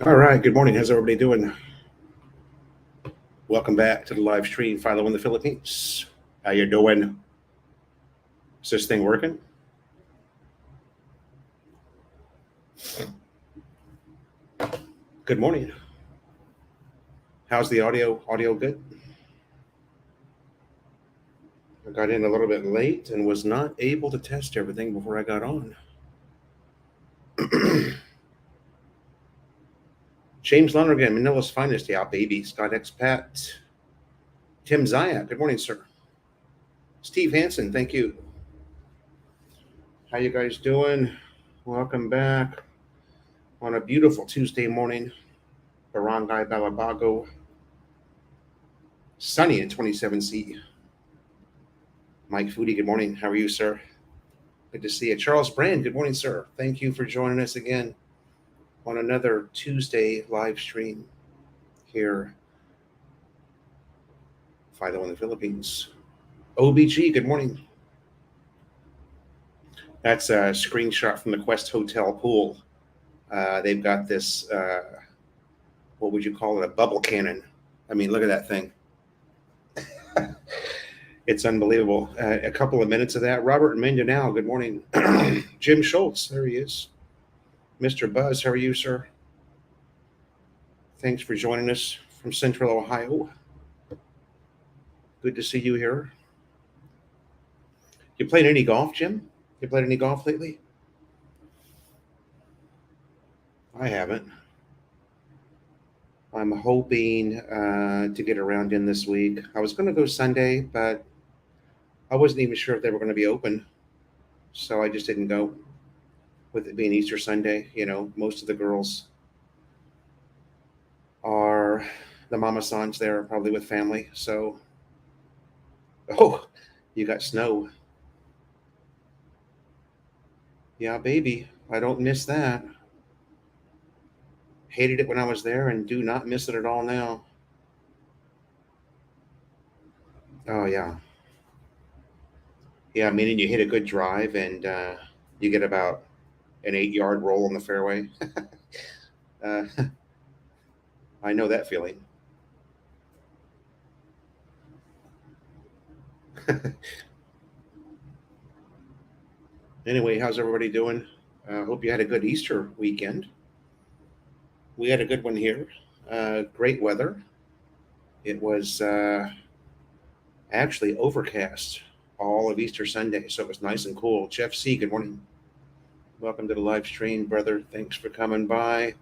All right, good morning. How's everybody doing? Welcome back to the live stream, Philo in the Philippines. How you doing? Is this thing working? Good morning. How's the audio? Audio good? I got in a little bit late and was not able to test everything before I got on. James Lonergan, Manila's finest. Yeah, baby. Scott Expat. Tim Zaya. Good morning, sir. Steve Hansen, thank you. How you guys doing? Welcome back on a beautiful Tuesday morning. Barangay Balabago. Sunny in 27C. Mike Foodie, good morning. How are you, sir? Good to see you. Charles Brand, good morning, sir. Thank you for joining us again on another Tuesday live stream here, Philo in the Philippines. OBG, good morning. That's a screenshot from the Quest Hotel pool. They've got this, what would you call it, a bubble cannon. I mean, look at that thing. It's unbelievable. A couple of minutes of that. Robert Mindanao, good morning. Jim Schultz, there he is. Mr. Buzz, how are you, sir? Thanks for joining us from Central Ohio. Good to see you here. You played any golf, Jim? You played any golf lately? I haven't. I'm hoping to get around in this week. I was going to go Sunday, but I wasn't even sure if they were going to be open. So I just didn't go. With it being Easter Sunday, most of the girls are the mama sans there, probably with family. So, oh, you got snow. Yeah, baby. I don't miss that. Hated it when I was there and do not miss it at all now. Oh, yeah. Yeah, meaning you hit a good drive and you get about an 8-yard roll on the fairway. uh, I know that feeling. Anyway, how's everybody doing? Hope you had a good Easter weekend. We had a good one here. Great weather. It was actually overcast all of Easter Sunday, so it was nice and cool. Jeff C., good morning. Welcome to the live stream, brother. Thanks for coming by.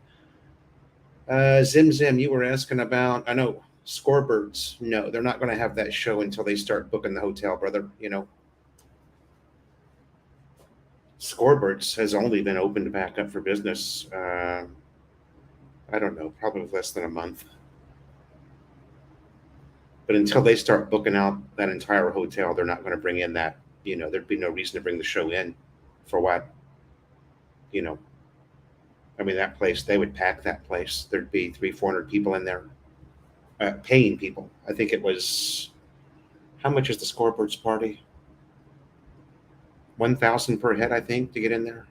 Zim, you were asking about, I know, Scorebirds. No, they're not going to have that show until they start booking the hotel, brother. Scorebirds has only been opened back up for business, I don't know, probably less than a month. But until they start booking out that entire hotel, they're not going to bring in that, there'd be no reason to bring the show in for what, I mean, that place, they would pack that place. There'd be 300-400 people in there, paying people. I think it was, how much is the Scorebirds party? 1,000 per head, I think, to get in there.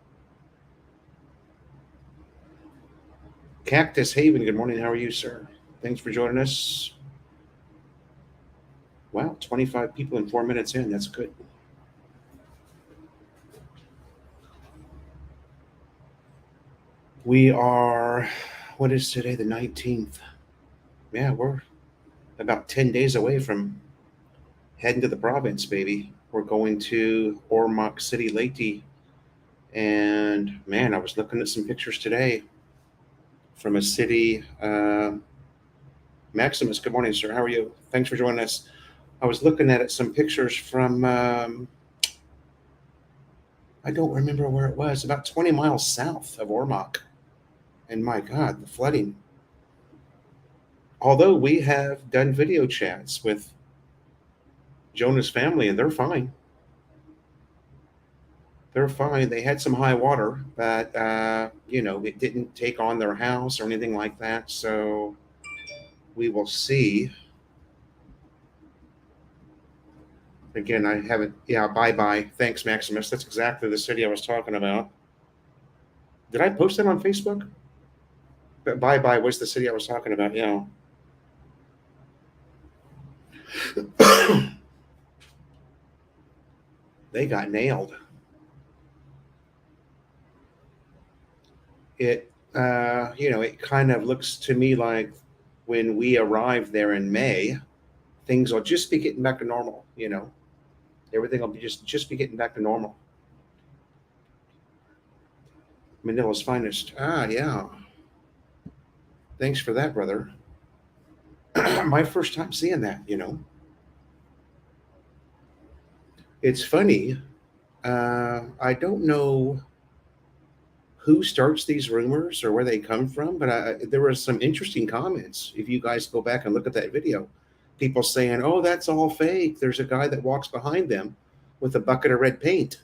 Cactus Haven, good morning. How are you, sir? Thanks for joining us. Wow, 25 people in 4 minutes in. That's good. We are, what is today, the 19th? Yeah, we're about 10 days away from heading to the province, baby. We're going to Ormoc City, Leyte. And man, I was looking at some pictures today from a city. Maximus, good morning, sir. How are you? Thanks for joining us. I was looking at some pictures from, I don't remember where it was, about 20 miles south of Ormoc. And my God, the flooding. Although we have done video chats with Jonah's family, and they're fine. They're fine. They had some high water, but it didn't take on their house or anything like that. So we will see. Again, I haven't. Yeah, bye. Thanks, Maximus. That's exactly the city I was talking about. Did I post it on Facebook? But bye was the city I was talking about. Yeah. They got nailed. It kind of looks to me like when we arrive there in May, things will just be getting back to normal. Everything will be just be getting back to normal. Manila's finest. Ah, yeah. Thanks for that, brother. My first time seeing that. It's funny. I don't know who starts these rumors or where they come from, but there were some interesting comments. If you guys go back and look at that video, people saying, "Oh, that's all fake. There's a guy that walks behind them with a bucket of red paint.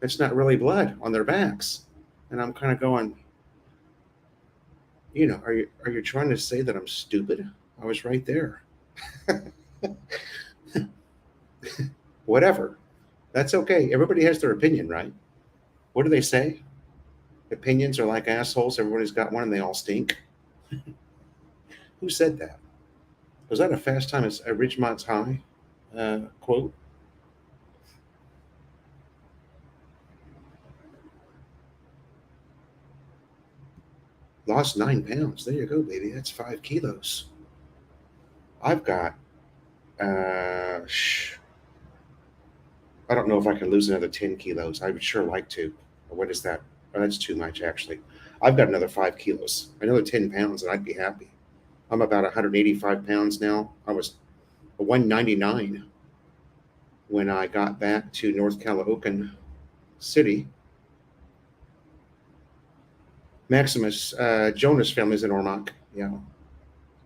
It's not really blood on their backs." And I'm kind of going, are you trying to say that I'm stupid? I was right there. Whatever. That's okay. Everybody has their opinion, right? What do they say? Opinions are like assholes. Everybody's got one and they all stink. Who said that? Was that a Fast Time at Ridgemont's High quote? Lost 9 pounds. There you go, baby. That's 5 kilos. I've got, uh, I don't know if I can lose another 10 kilos. I would sure like to. What is that? Oh, that's too much, actually. I've got another 5 kilos, another 10 pounds, and I'd be happy. I'm about 185 pounds now. I was 199 when I got back to North Calahocan City. Maximus, Jonas family's in Ormoc. Yeah.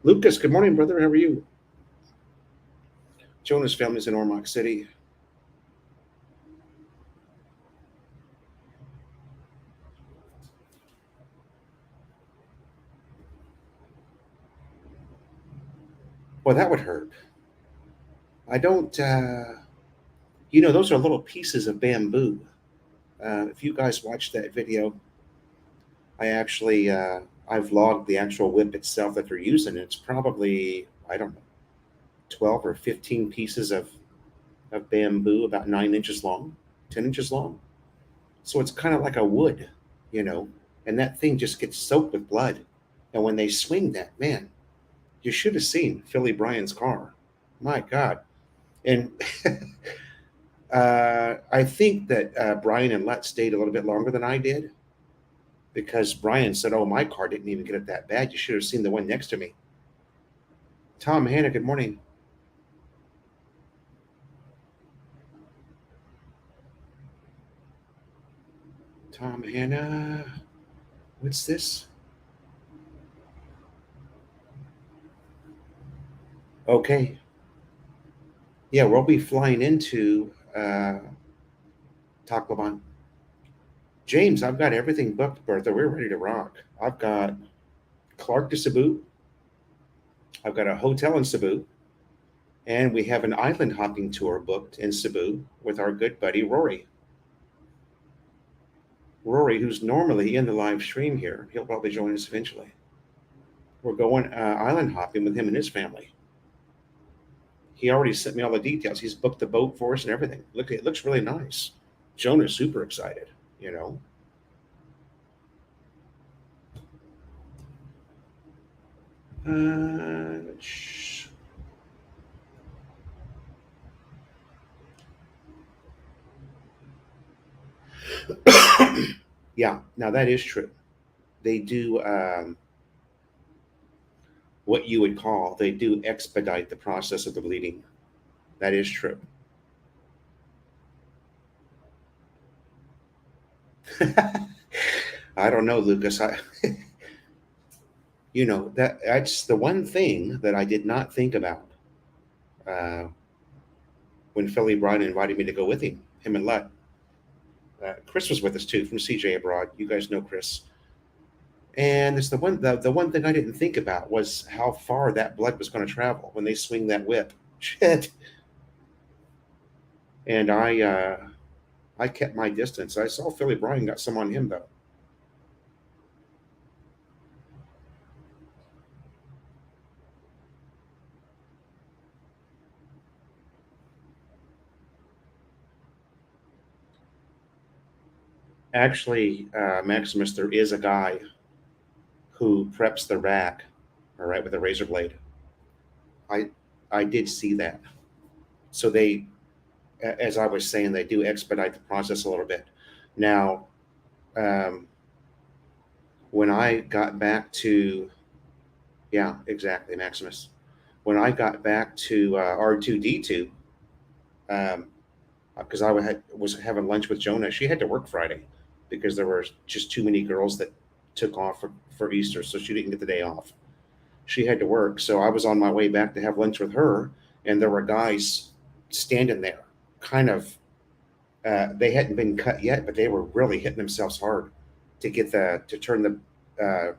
Lucas, good morning, brother. How are you? Jonas family's in Ormoc City. Well, that would hurt. I don't, those are little pieces of bamboo. If you guys watched that video, I actually, I vlogged the actual whip itself that they're using. It's probably, I don't know, 12 or 15 pieces of bamboo, about 9 inches long, 10 inches long. So it's kind of like a wood, you know, and that thing just gets soaked with blood. And when they swing that, man, you should have seen Philly Bryan's car. My God. And I think that Brian and Let stayed a little bit longer than I did because Brian said, "Oh, my car didn't even get it that bad. You should have seen the one next to me." Tom Hanna, good morning. Tom Hanna, what's this? Okay. Yeah, we'll be flying into Tacloban. James, I've got everything booked, Bertha. We're ready to rock. I've got Clark to Cebu. I've got a hotel in Cebu. And we have an island hopping tour booked in Cebu with our good buddy Rory. Rory, who's normally in the live stream here, he'll probably join us eventually. We're going island hopping with him and his family. He already sent me all the details. He's booked the boat for us and everything. Look, it looks really nice. Jonah's super excited, you know. Uh, yeah, now that is true. They do what you would call, they do expedite the process of the bleeding. That is true. I don't know, Lucas. That's the one thing that I did not think about uh, when Philly Bryan invited me to go with him and Let. Chris was with us too from CJ Abroad. You guys know Chris. And it's the one thing I didn't think about was how far that blood was going to travel when they swing that whip. Shit. And I kept my distance. I saw Philly Bryan got some on him though. Actually, Maximus, there is a guy who preps the rack, all right, with a razor blade. I I did see that. So they, as I was saying, they do expedite the process a little bit. Now, um, when I got back to, yeah, exactly, Maximus. When I got back to R2D2, um, because was having lunch with Jonah, she had to work Friday because there were just too many girls that took off for Easter, so she didn't get the day off. She had to work, so I was on my way back to have lunch with her, and there were guys standing there, kind of. They hadn't been cut yet, but they were really hitting themselves hard to get to turn the.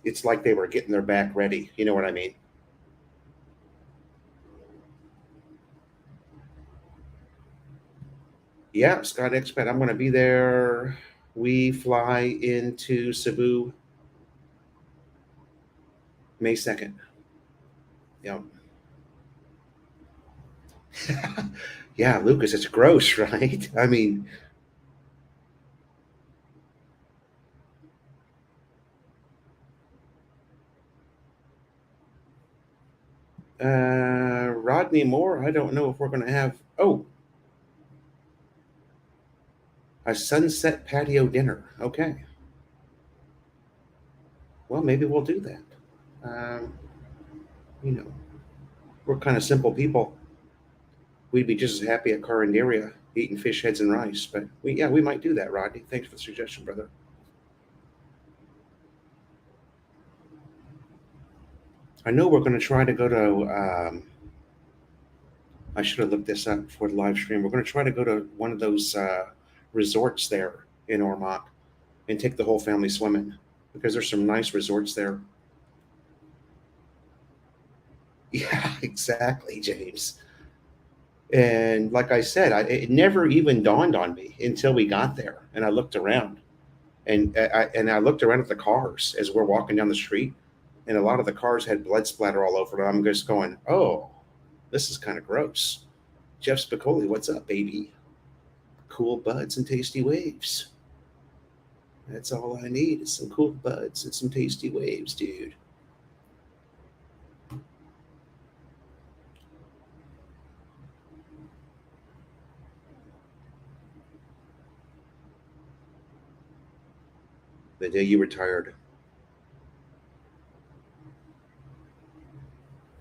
It's like they were getting their back ready. You know what I mean? Yeah, Scott Expat. I'm going to be there. We fly into Cebu May 2nd. Yeah. Yeah, Lucas, it's gross, right? I mean, Rodney Moore, I don't know if we're going to have, oh, a sunset patio dinner. Okay. Well, maybe we'll do that. Um, you know, we're kind of simple people. We'd be just as happy at Carinderia eating fish heads and rice. But yeah, we might do that, Rodney. Thanks for the suggestion, brother. I know we're going to try to go to, I should have looked this up before the live stream. We're going to try to go to one of those resorts there in Ormoc and take the whole family swimming because there's some nice resorts there. Yeah, exactly, James. And like I said, it never even dawned on me until we got there and I looked around and I looked around at the cars as we're walking down the street, and a lot of the cars had blood splatter all over them. I'm just going, oh, this is kind of gross. Jeff Spicoli, what's up, baby? Cool buds and tasty waves. That's all I need is some cool buds and some tasty waves, dude. The day you retired.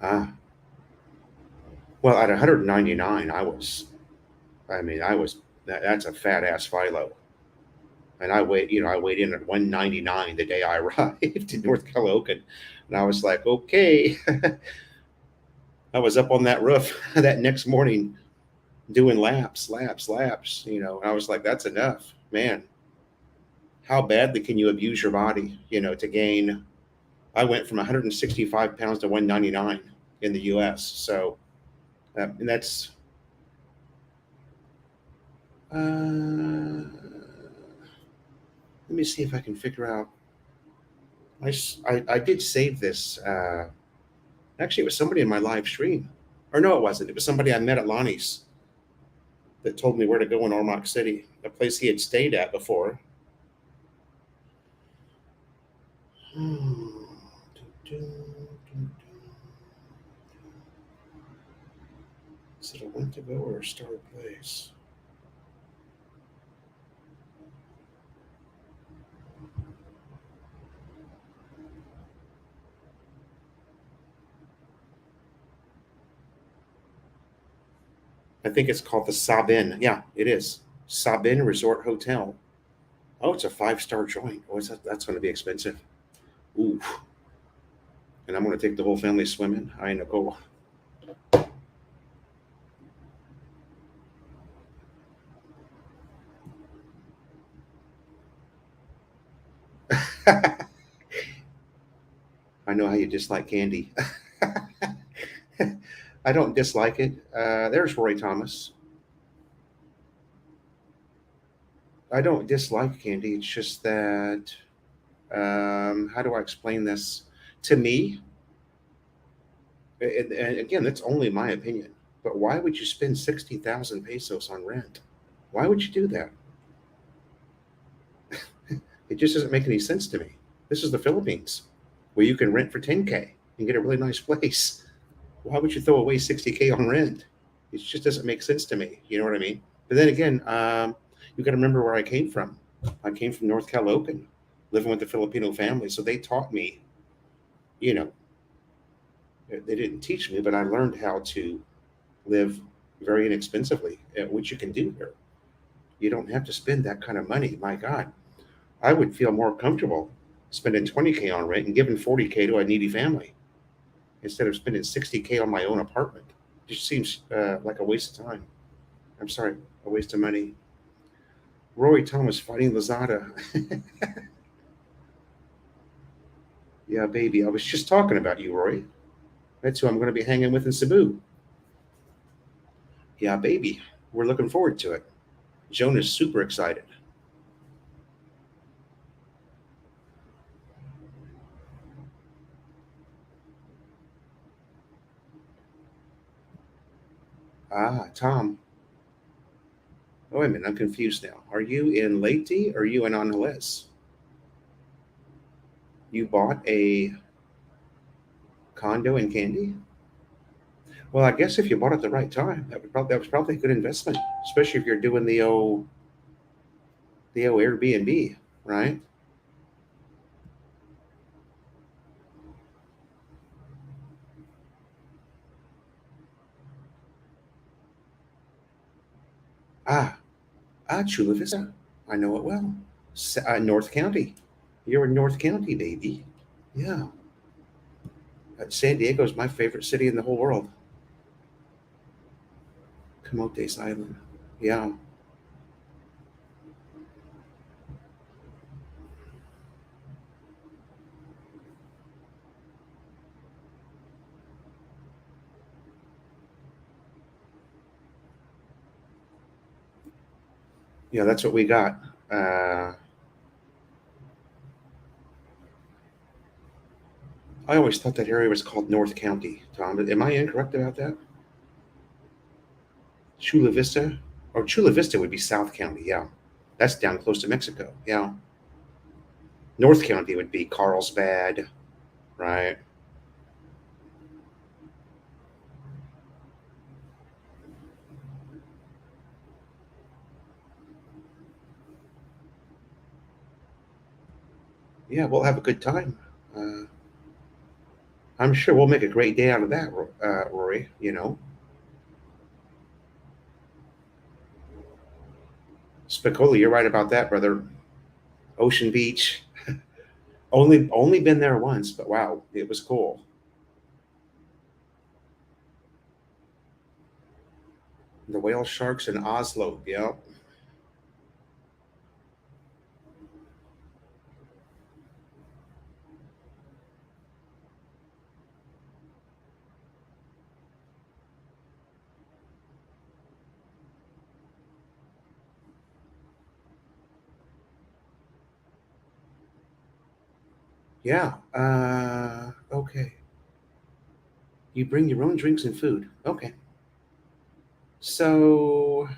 Ah, well, at 199, I mean, that's a fat ass Philo. And I weighed in at 199 the day I arrived in North Calocan. And I was like, okay. I was up on that roof that next morning doing laps, laps, laps, and I was like, that's enough, man. How badly can you abuse your body, to gain? I went from 165 pounds to 199 in the US. So, and that's, let me see if I can figure out. I did save this. Actually, it was somebody in my live stream. Or no, it wasn't. It was somebody I met at Lonnie's that told me where to go in Ormoc City, a place he had stayed at before. Is it a when to go or a star place? I think it's called the Sabin. Yeah, it is. Sabin Resort Hotel. Oh, it's a 5-star joint. Oh, that's going to be expensive. Ooh. And I'm going to take the whole family swimming. I know. I know how you dislike candy. I don't dislike it. There's Roy Thomas. I don't dislike candy. It's just that, how do I explain this? To me, and again, that's only my opinion, but why would you spend 60,000 pesos on rent? Why would you do that? It just doesn't make any sense to me. This is the Philippines, where you can rent for 10K and get a really nice place. Why would you throw away 60K on rent? It just doesn't make sense to me. You know what I mean? But then again, you got to remember where I came from. I came from North Caloocan, living with the Filipino family. So they taught me, you know, they didn't teach me, but I learned how to live very inexpensively, which you can do here. You don't have to spend that kind of money. My God, I would feel more comfortable spending 20K on rent and giving 40K to a needy family instead of spending 60K on my own apartment. It just seems like a waste of time. I'm sorry, a waste of money. Roy Thomas fighting Lazada. Yeah, baby. I was just talking about you, Roy. That's who I'm going to be hanging with in Cebu. Yeah, baby. We're looking forward to it. Joan is super excited. Ah, Tom. Oh, wait a minute. I'm confused now. Are you in Leyte or are you in Angeles? You bought a condo in Candy? Well, I guess if you bought it at the right time, that was probably a good investment, especially if you're doing the old Airbnb, right? Ah, Chula Vista. I know it well. North County. You're in North County, baby. Yeah. San Diego is my favorite city in the whole world. Camotes Island. Yeah. Yeah, that's what we got. Uh, I always thought that area was called North County, Tom. Am I incorrect about that? Chula Vista? Or Chula Vista would be South County, yeah. That's down close to Mexico, yeah. North County would be Carlsbad, right? Yeah, we'll have a good time. Uh, I'm sure we'll make a great day out of that, Rory. Spicoli, you're right about that, brother. Ocean Beach. Only been there once, but wow, it was cool. The whale sharks in Oslo. Yeah, yeah. Okay. You bring your own drinks and food. Okay. So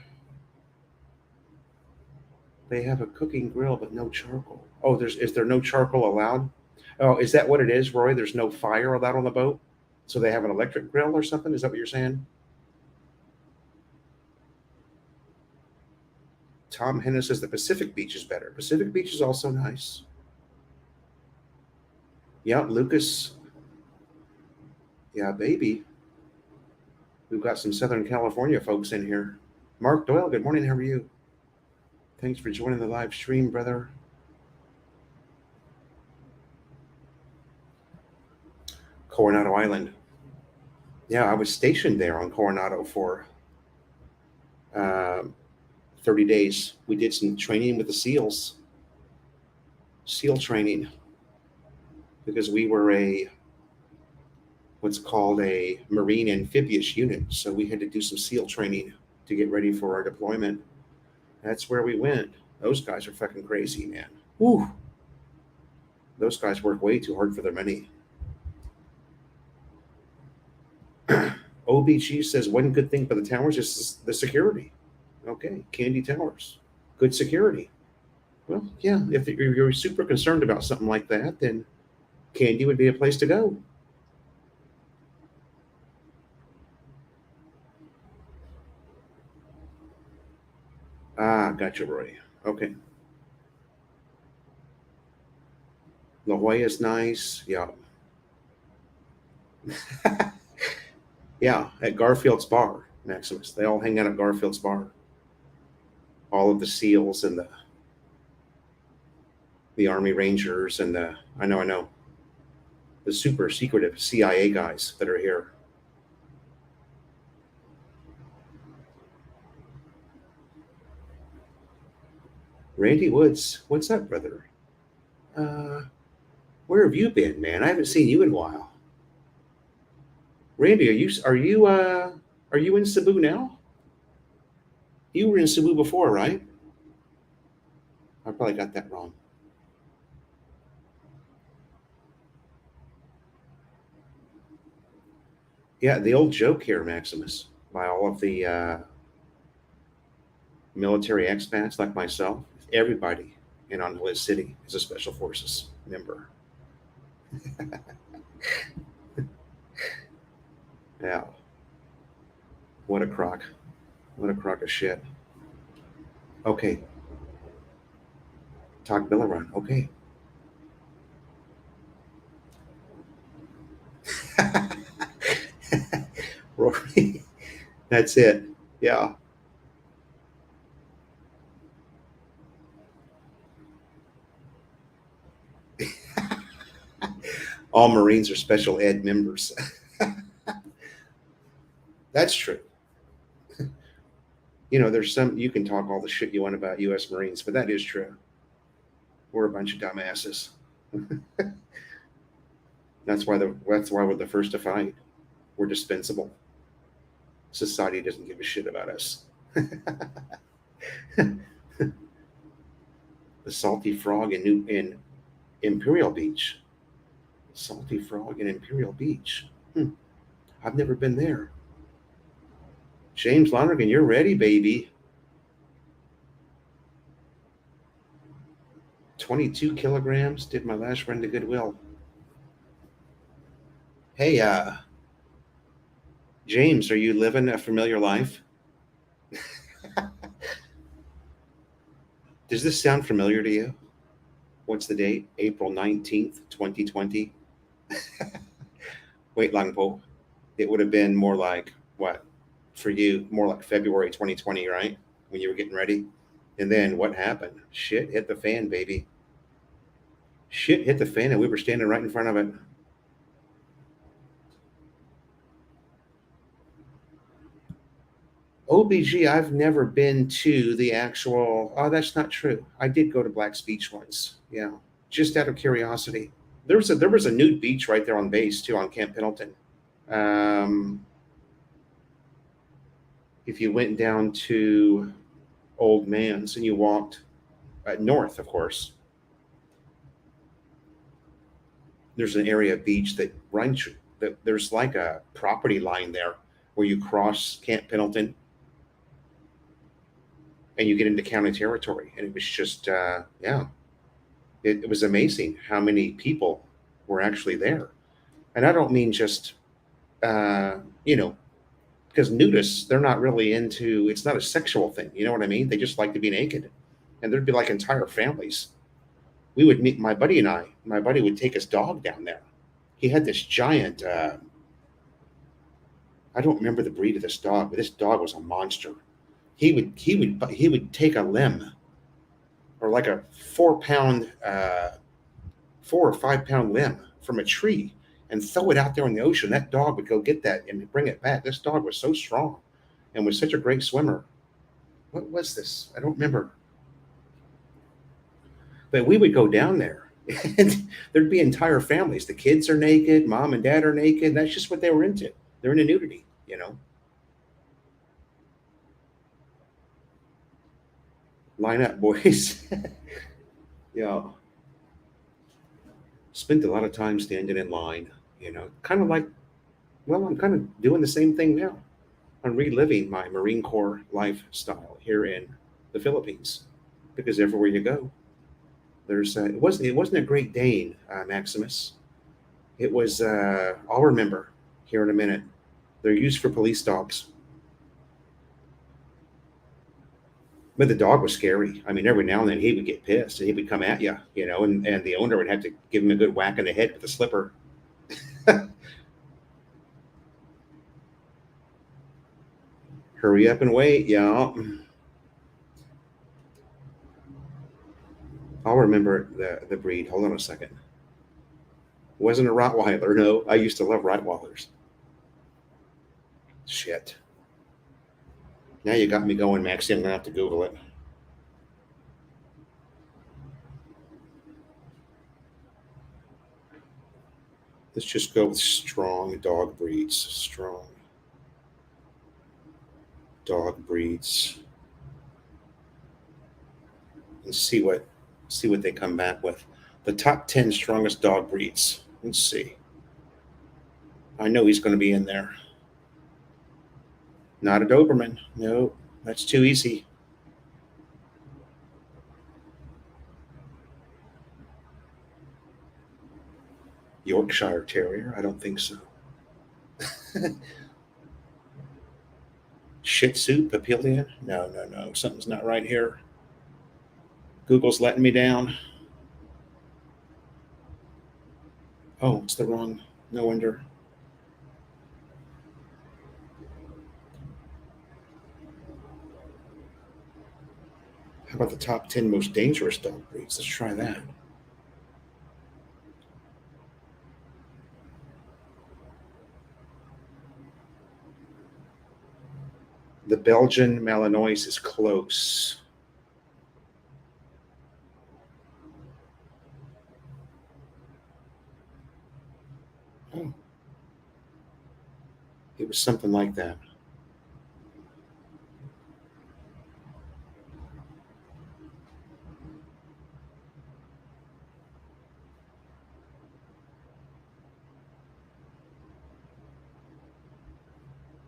they have a cooking grill, but no charcoal. Oh, is there no charcoal allowed? Oh, is that what it is, Roy? There's no fire allowed on the boat, so they have an electric grill or something. Is that what you're saying? Tom Hennis says the Pacific Beach is better. Pacific Beach is also nice. Yeah, Lucas. Yeah, baby. We've got some Southern California folks in here. Mark Doyle, good morning. How are you? Thanks for joining the live stream, brother. Coronado Island. Yeah, I was stationed there on Coronado for uh, 30 days. We did some training with the SEALs, SEAL training, because we were what's called a Marine amphibious unit. So we had to do some SEAL training to get ready for our deployment. That's where we went. Those guys are fucking crazy, man. Whew. Those guys work way too hard for their money. OBG says one good thing for the towers is the security. Okay, Candy Towers, good security. Well, yeah, if you're super concerned about something like that, then Candy would be a place to go. Ah, gotcha, Roy. Okay. La Jolla's nice. Yeah. Yeah, at Garfield's Bar, Maximus. They all hang out at Garfield's Bar. All of the SEALs and the Army Rangers and I know, the super secretive CIA guys that are here. Randy Woods, what's up, brother? Uh, where have you been, man? I haven't seen you in a while. Randy, are you in Cebu now? You were in Cebu before, right? I probably got that wrong. Yeah, the old joke here, Maximus, by all of the military expats like myself, everybody in Angeles City is a special forces member. Yeah, what a crock. What a crock of shit. Okay, talk Bill around. Okay. Rory, that's it. Yeah. All Marines are special ed members. That's true. You know, there's some, you can talk all the shit you want about U.S. Marines, but that is true. We're a bunch of dumbasses. That's why we're the first to fight. We're dispensable. Society doesn't give a shit about us. The salty frog in Imperial Beach. Salty frog in Imperial Beach. Hmm. I've never been there. James Lonergan, you're ready, baby. 22 kilograms. Did my last run to Goodwill. Hey, James, are you living a familiar life? Does this sound familiar to you? What's the date? April 19th, 2020. Wait, Langpo. It would have been more like what for you? More like February 2020, right? When you were getting ready. And then what happened? Shit hit the fan, baby. Shit hit the fan, and we were standing right in front of it. OBG, I've never been to the actual. Oh, that's not true. I did go to Black's Beach once. Yeah, just out of curiosity. There was a nude beach right there on base too on Camp Pendleton. Um, if you went down to Old Man's and you walked north, of course, there's an area of beach that runs. That there's like a property line there where you cross Camp Pendleton and you get into county territory, and it was just yeah, it was amazing how many people were actually there. And I don't mean just uh, you know because nudists, they're not really into, it's not a sexual thing, you know what I mean, they just like to be naked, and there'd be like entire families. We would meet, my buddy would take his dog down there. He had this giant I don't remember the breed of this dog, but this dog was a monster. He would take a limb, or like a 4 pound 4 or 5 pound limb from a tree, and throw it out there in the ocean. That dog would go get that and bring it back. This dog was so strong and was such a great swimmer. What was this? I don't remember. But we would go down there and there'd be entire families. The kids are naked, mom and dad are naked. That's just what they were into. They're into nudity, you know. Line up, boys. Yeah. Spent a lot of time standing in line, you know, kind of like, well, I'm kind of doing the same thing now. I'm reliving my Marine Corps lifestyle here in the Philippines, because everywhere you go, there's it wasn't a Great Dane, Maximus. It was I'll remember here in a minute. They're used for police dogs. But the dog was scary. I mean, every now and then he would get pissed and he would come at you, and the owner would have to give him a good whack in the head with a slipper. Hurry up and wait, yeah. I'll remember the breed. Hold on a second. It wasn't a Rottweiler. No, I used to love Rottweilers. Shit. Now you got me going, Maxie. I'm gonna have to Google it. Let's just go with strong dog breeds. Strong dog breeds, and see what they come back with. The top 10 strongest dog breeds. Let's see. I know he's going to be in there. Not a Doberman. No, that's too easy. Yorkshire Terrier? I don't think so. Shih Tzu Papillion? No, no, no. Something's not right here. Google's letting me down. Oh, it's the wrong. No wonder. How about the top 10 most dangerous dog breeds? Let's try that. The Belgian Malinois is close. Oh, it was something like that.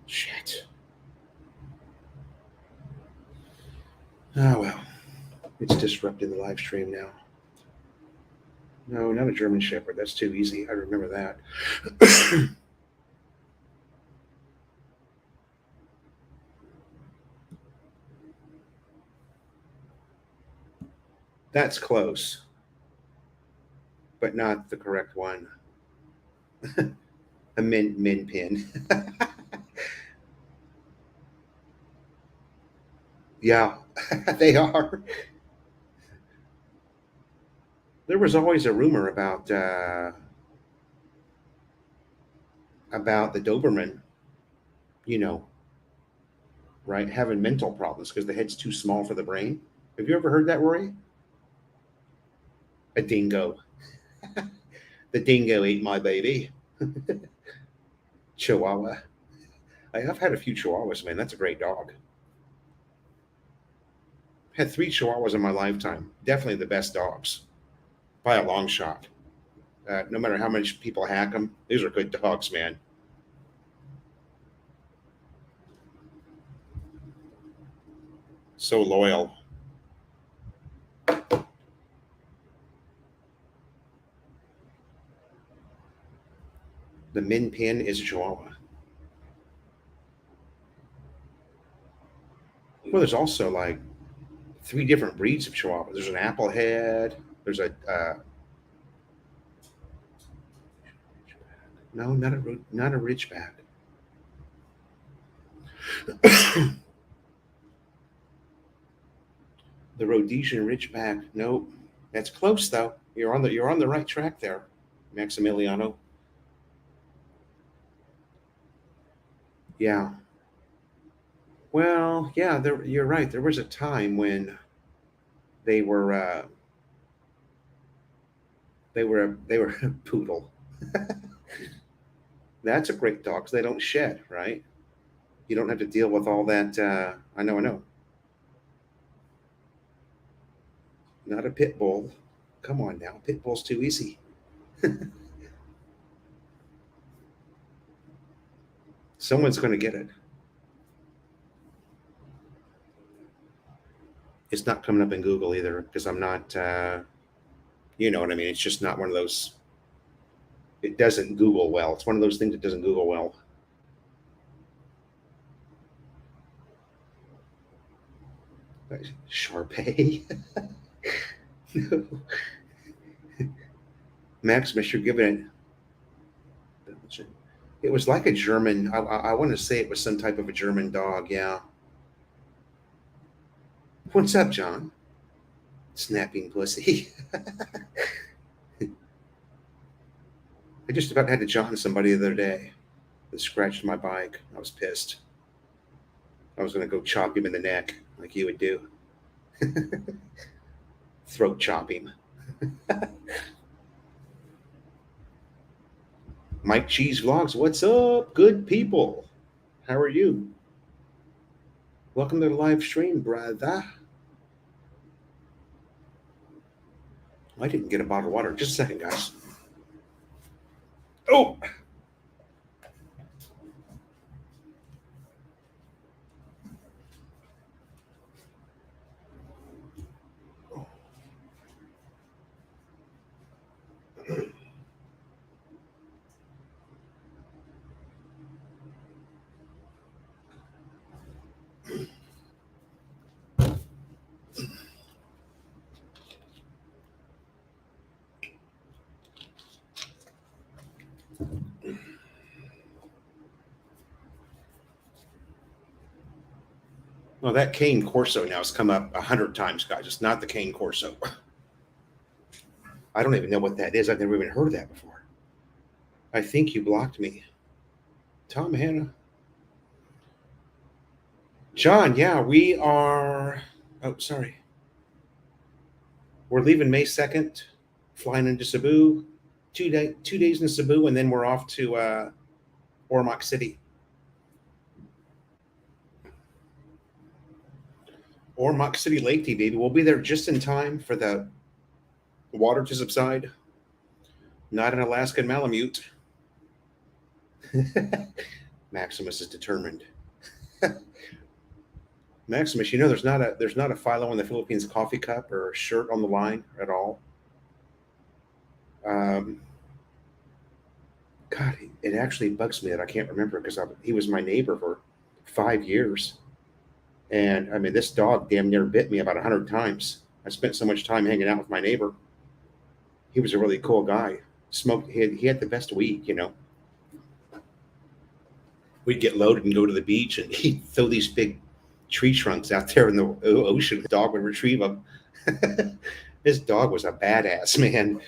Shit. Oh, well. It's disrupting the live stream now. No, not a German Shepherd. That's too easy. I remember that. That's close, but not the correct one. A min pin. Yeah, they are. There was always a rumor about the Doberman, you know, right, having mental problems because the head's too small for the brain. Have you ever heard that, Rory? A dingo. The dingo ate my baby. Chihuahua. I've had a few Chihuahuas, man. That's a great dog. Had three Chihuahuas in my lifetime. Definitely the best dogs by a long shot. No matter how much people hack them, these are good dogs, man. So loyal. The Min Pin is a Chihuahua. Well, there's also like three different breeds of Chihuahua. There's an Applehead. There's a no, not a Ridgeback. The Rhodesian Ridgeback. Nope. That's close though. You're on the right track there, Maximiliano. Yeah. Well, yeah, you're right. There was a time when they were they were a poodle. That's a great dog 'cause they don't shed, right? You don't have to deal with all that. I know, I know. Not a pit bull. Come on now, pit bull's too easy. Someone's going to get it. It's not coming up in Google either because I'm not, you know what I mean? It's just not one of those, it doesn't Google well. It's one of those things that doesn't Google well. Sharpay? No. Maximus, you're giving it. It was like a German, I want to say it was some type of a German dog, yeah. What's up, John? Snapping pussy. I just about had to John somebody the other day that scratched my bike. I was pissed. I was going to go chop him in the neck like you would do. Throat chop him. Mike Cheese Vlogs, what's up, good people? How are you? Welcome to the live stream, brother. I didn't get a bottle of water. Just a second, guys. Oh! Well, that Cane Corso now has come up 100 times, guys. It's not the Cane Corso. I don't even know what that is. I've never even heard of that before. I think you blocked me. Tom Hanna. John, yeah, we are. Oh, sorry. We're leaving May 2nd, flying into Cebu. 2 days in Cebu, and then we're off to Ormoc City. Ormoc City Lake Tea, baby. We'll be there just in time for the water to subside. Not an Alaskan Malamute. Maximus is determined. Maximus, you know there's not a Philo in the Philippines coffee cup or a shirt on the line at all. God, it actually bugs me that I can't remember because he was my neighbor for 5 years. And I mean, this dog damn near bit me about 100 times. I spent so much time hanging out with my neighbor. He was a really cool guy. He had the best weed, you know. We'd get loaded and go to the beach, and he'd throw these big tree trunks out there in the ocean. The dog would retrieve them. His dog was a badass, man.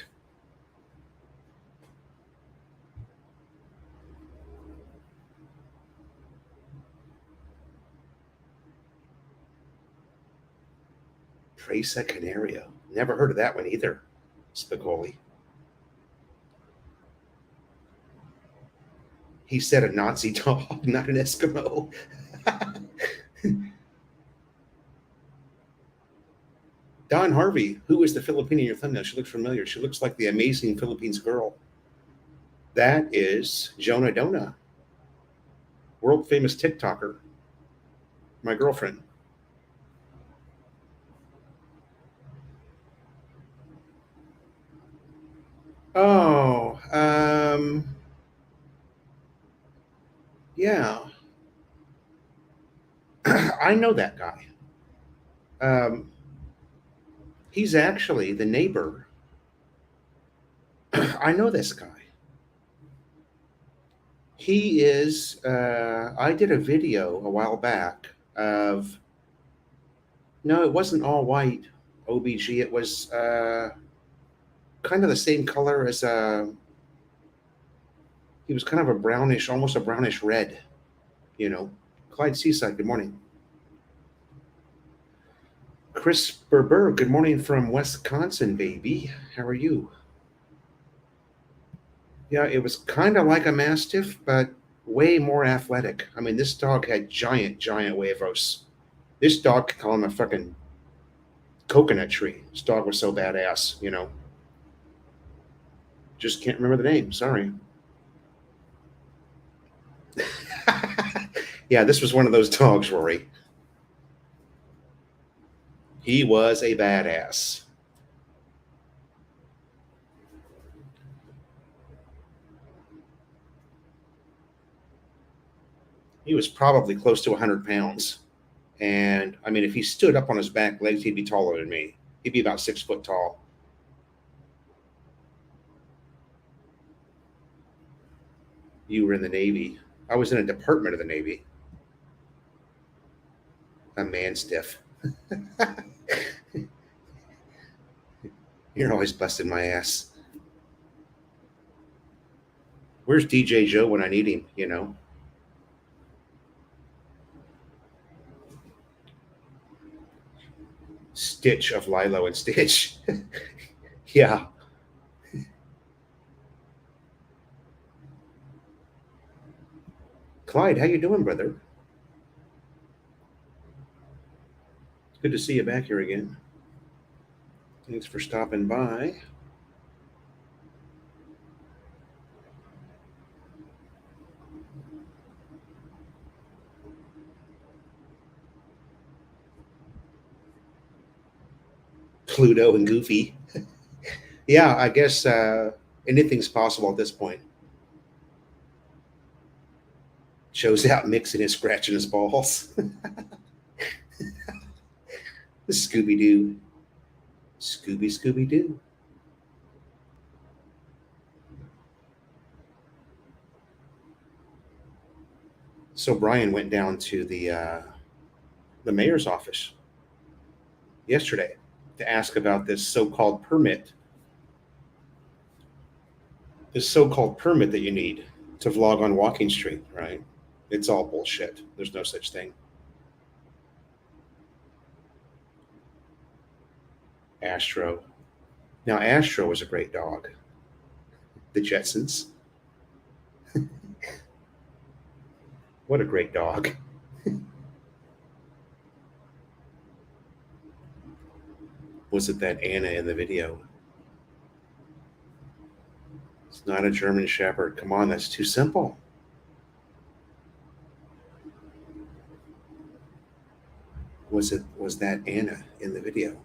Presa Canario. Never heard of that one either. Spicoli. He said a Nazi dog, not an Eskimo. Don Harvey, who is the Filipino in your thumbnail? She looks familiar. She looks like the amazing Philippines girl. That is Jonah Dona, world famous TikToker, my girlfriend. Oh, yeah. I know that guy. He's actually the neighbor. I know this guy. He is, I did a video a while back of, no, it wasn't all white OBG. It was kind of the same color as, he was kind of a brownish, almost a brownish red, you know. Clyde Seaside, good morning. Chris Berber, good morning from Wisconsin, baby. How are you? Yeah, it was kind of like a Mastiff, but way more athletic. I mean, this dog had giant huevos. This dog could call him a fucking coconut tree. This dog was so badass, you know. Just can't remember the name. Sorry. Yeah, this was one of those dogs, Rory. He was a badass. He was probably close to 100 pounds. And I mean, if he stood up on his back legs, he'd be taller than me. He'd be about 6 foot tall. You were in the Navy. I was in a department of the Navy. A man stiff. You're always busting my ass. Where's DJ Joe when I need him, you know? Stitch of Lilo and Stitch. Yeah. Clyde, how you doing, brother? Good to see you back here again. Thanks for stopping by. Pluto and Goofy. Yeah, I guess anything's possible at this point. Shows out mixing and scratching his balls. Scooby Doo. Scooby Doo. So Brian went down to the mayor's office yesterday to ask about this so-called permit. This so-called permit that you need to vlog on Walking Street, right? It's all bullshit. There's no such thing. Astro. Now, Astro was a great dog. The Jetsons. What a great dog. Was it that Anna in the video? It's not a German Shepherd. Come on, that's too simple. Was that Anna in the video?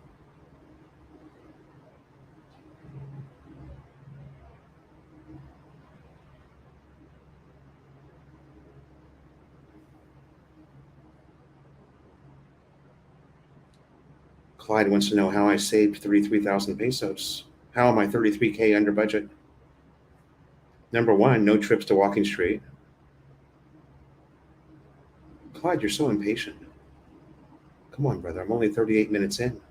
Clyde wants to know how I saved 33,000 pesos. How am I 33K under budget? Number one, no trips to Walking Street. Clyde, you're so impatient. Come on, brother. I'm only 38 minutes in.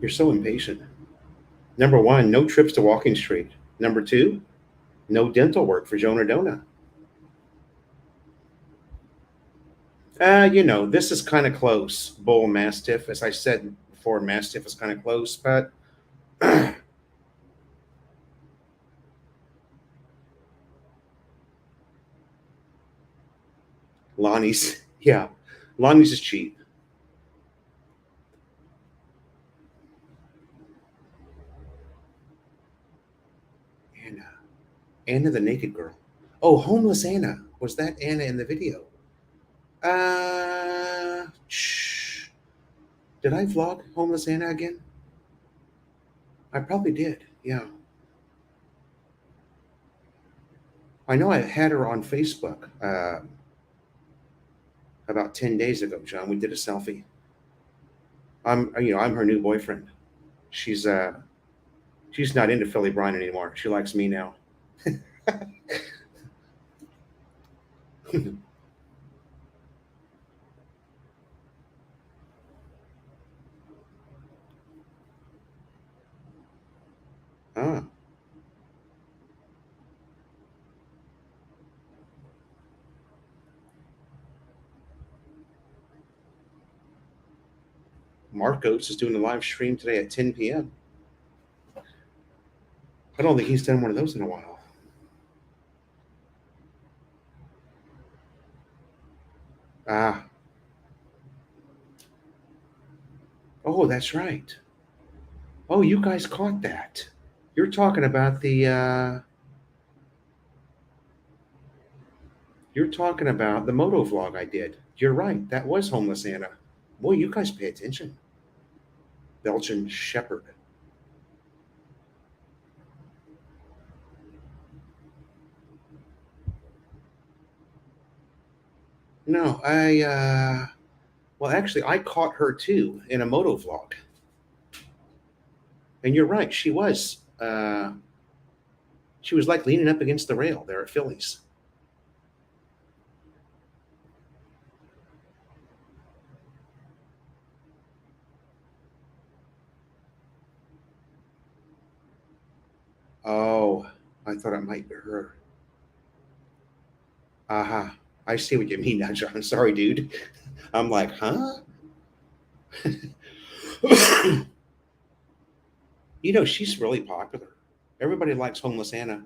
You're so impatient. Number one, no trips to Walking Street. Number two, no dental work for Jonah Dona. This is kind of close. Bull Mastiff, as I said before, Mastiff is kind of close, but Lonnie's, yeah, Lonnie's is cheap. Anna the naked girl. Oh, homeless Anna. Was that Anna in the video? Shh. Did I vlog homeless Anna again? I probably did. Yeah. I know I had her on Facebook about 10 days ago, John. We did a selfie. I'm her new boyfriend. She's she's not into Philly Brian anymore. She likes me now. Ah. Marcos is doing a live stream today at 10 p.m. I don't think he's done one of those in a while. Ah. Oh, that's right. Oh, you guys caught that. You're talking about the You're talking about the moto vlog I did. You're right. That was homeless Anna. Boy, you guys pay attention. Belgian Shepherd. No, well, actually, I caught her too in a moto vlog. And you're right. She was like leaning up against the rail there at Phillies. Oh, I thought it might be her. Aha. I see what you mean now, John. Sorry, dude. I'm like, huh? She's really popular. Everybody likes homeless Anna.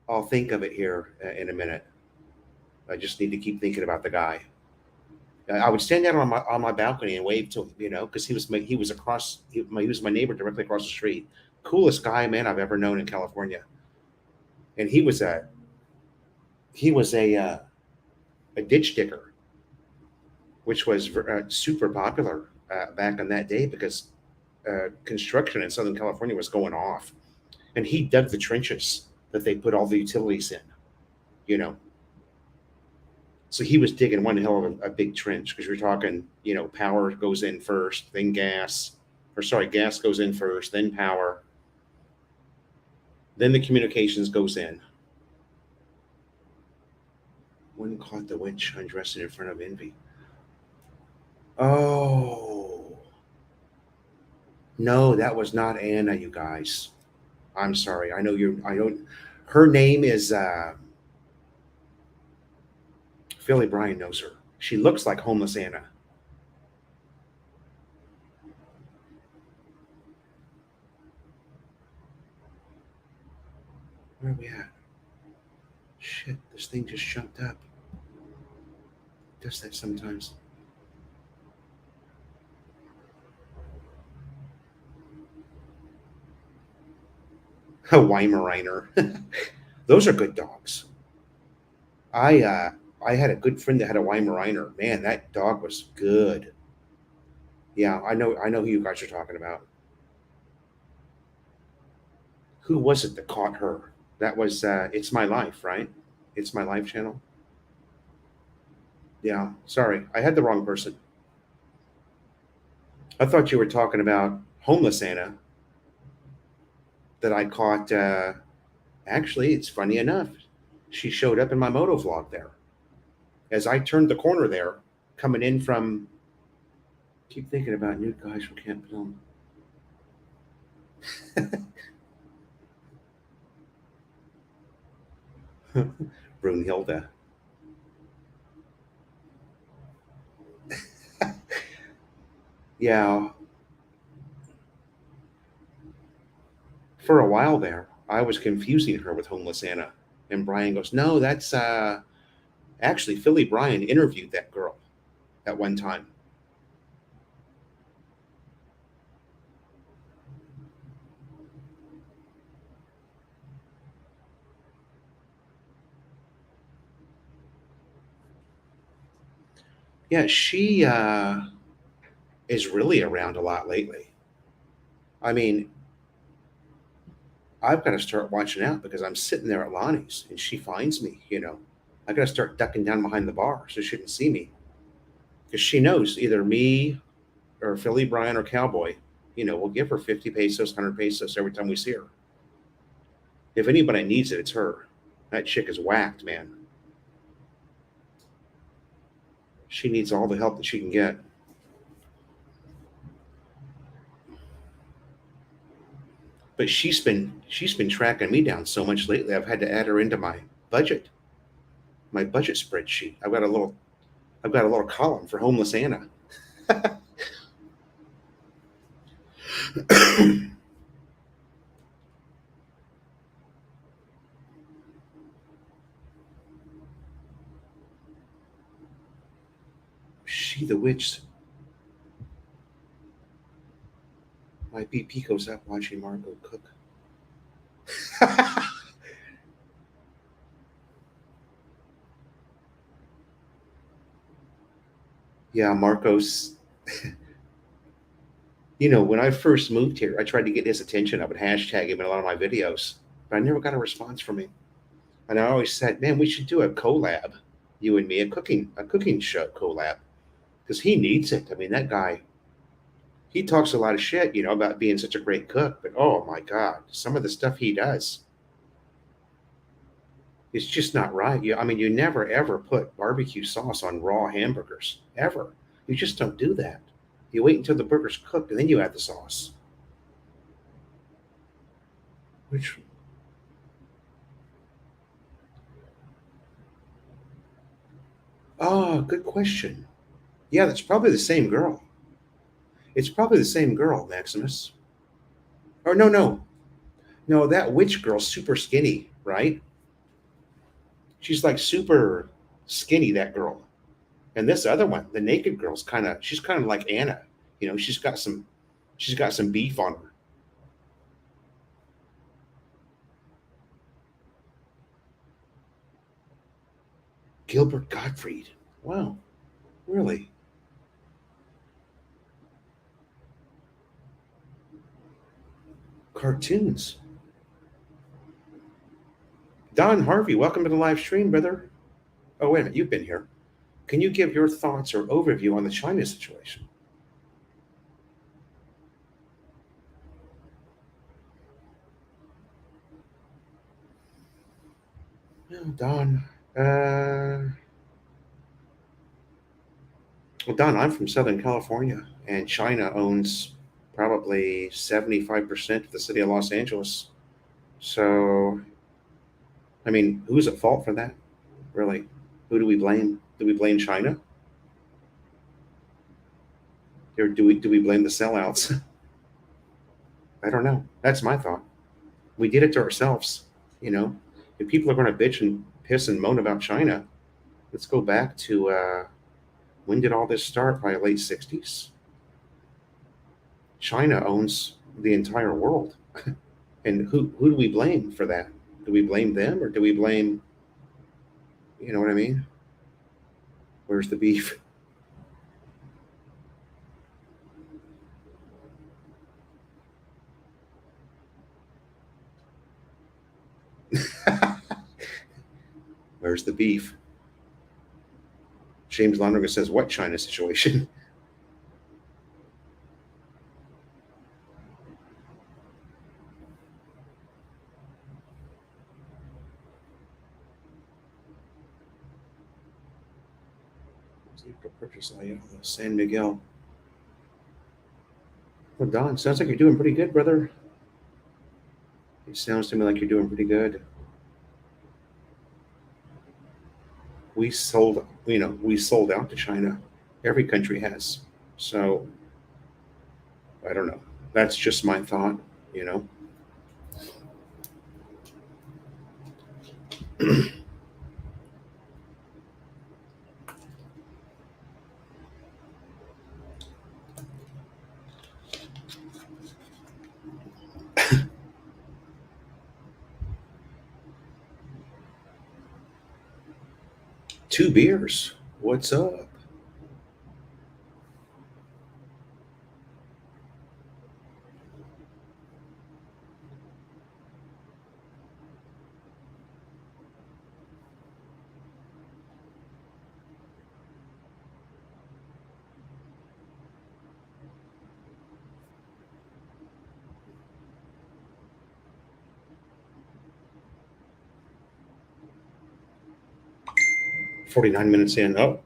I'll think of it here in a minute. I just need to keep thinking about the guy. I would stand out on my balcony and wave to him, because he was he was my neighbor directly across the street. Coolest guy, man, I've ever known in California. And he was a ditch digger, which was super popular back in that day because construction in Southern California was going off, and he dug the trenches that they put all the utilities in. You know, so he was digging one hell of a big trench because you're talking, power goes in first, then gas, or sorry, gas goes in first, then power, then the communications goes in. One caught the winch undressing in front of Envy. Oh no, that was not Anna, you guys. I'm sorry. I know you. I don't. Her name is Philly. Bryan knows her. She looks like homeless Anna. Where are we at? Shit, this thing just jumped up. Does that sometimes? A Weimaraner. Those are good dogs. I uh, I had a good friend that had a Weimaraner. Man, that dog was good. Yeah, I know who you guys are talking about. Who was it that caught her? That was It's My Life, right? It's My Life channel. Yeah, sorry, I had the wrong person. I thought you were talking about homeless Anna that I caught. Actually, it's funny enough. She showed up in my moto vlog there as I turned the corner there, coming in from. Keep thinking about nude guys from Camp Film. Brunhilde. Yeah, for a while there, I was confusing her with homeless Anna, and Brian goes, "No, that's actually Philly." Brian interviewed that girl at one time. Yeah, she is really around a lot lately. I mean, I've got to start watching out because I'm sitting there at Lonnie's and she finds me. I got to start ducking down behind the bar so she can see me because she knows either me or Philly Brian or Cowboy. We'll give her 50 pesos, 100 pesos every time we see her. If anybody needs it, it's her. That chick is whacked, man. She needs all the help that she can get. But she's been tracking me down so much lately. I've had to add her into budget, my budget spreadsheet. I've got a little column for homeless Anna. witch. My BP goes up watching Marco cook. Yeah, Marcos. When I first moved here, I tried to get his attention. I would hashtag him in a lot of my videos, but I never got a response from him. And I always said, "Man, we should do a collab, you and me, a cooking show collab, because he needs it." I mean, that guy, he talks a lot of shit, about being such a great cook, but oh my God, some of the stuff he does, it's just not right. I mean, you never ever put barbecue sauce on raw hamburgers, ever. You just don't do that. You wait until the burger's cooked and then you add the sauce. Which, good question. Yeah, that's probably the same girl. It's probably the same girl, Maximus. Or no, no, no, that witch girl's super skinny, right? She's like super skinny, that girl. And this other one, the naked girl's she's kind of like Anna. She's got some beef on her. Gilbert Gottfried. Wow, really? Cartoons. Don Harvey, welcome to the live stream, brother. Oh, wait a minute, you've been here. Can you give your thoughts or overview on the China situation? Well, Don, Don, I'm from Southern California, and China owns probably 75% of the city of Los Angeles. So, I mean, who's at fault for that? Really? Who do we blame? Do we blame China? Or do we blame the sellouts? I don't know. That's my thought. We did it to ourselves. You know, if people are going to bitch and piss and moan about China, let's go back to when did all this start? By late '60s. China owns the entire world, and who do we blame for that? Do we blame them or do we blame? You know what I mean? Where's the beef? Where's the beef? James Lonergan says, "What China situation?" Purchase San Miguel. Well, Don, sounds like you're doing pretty good, brother. It sounds to me like you're doing pretty good. We sold out to China. Every country has. So I don't know. That's just my thought. You know, 2 beers. What's up? 49 minutes in. Oh,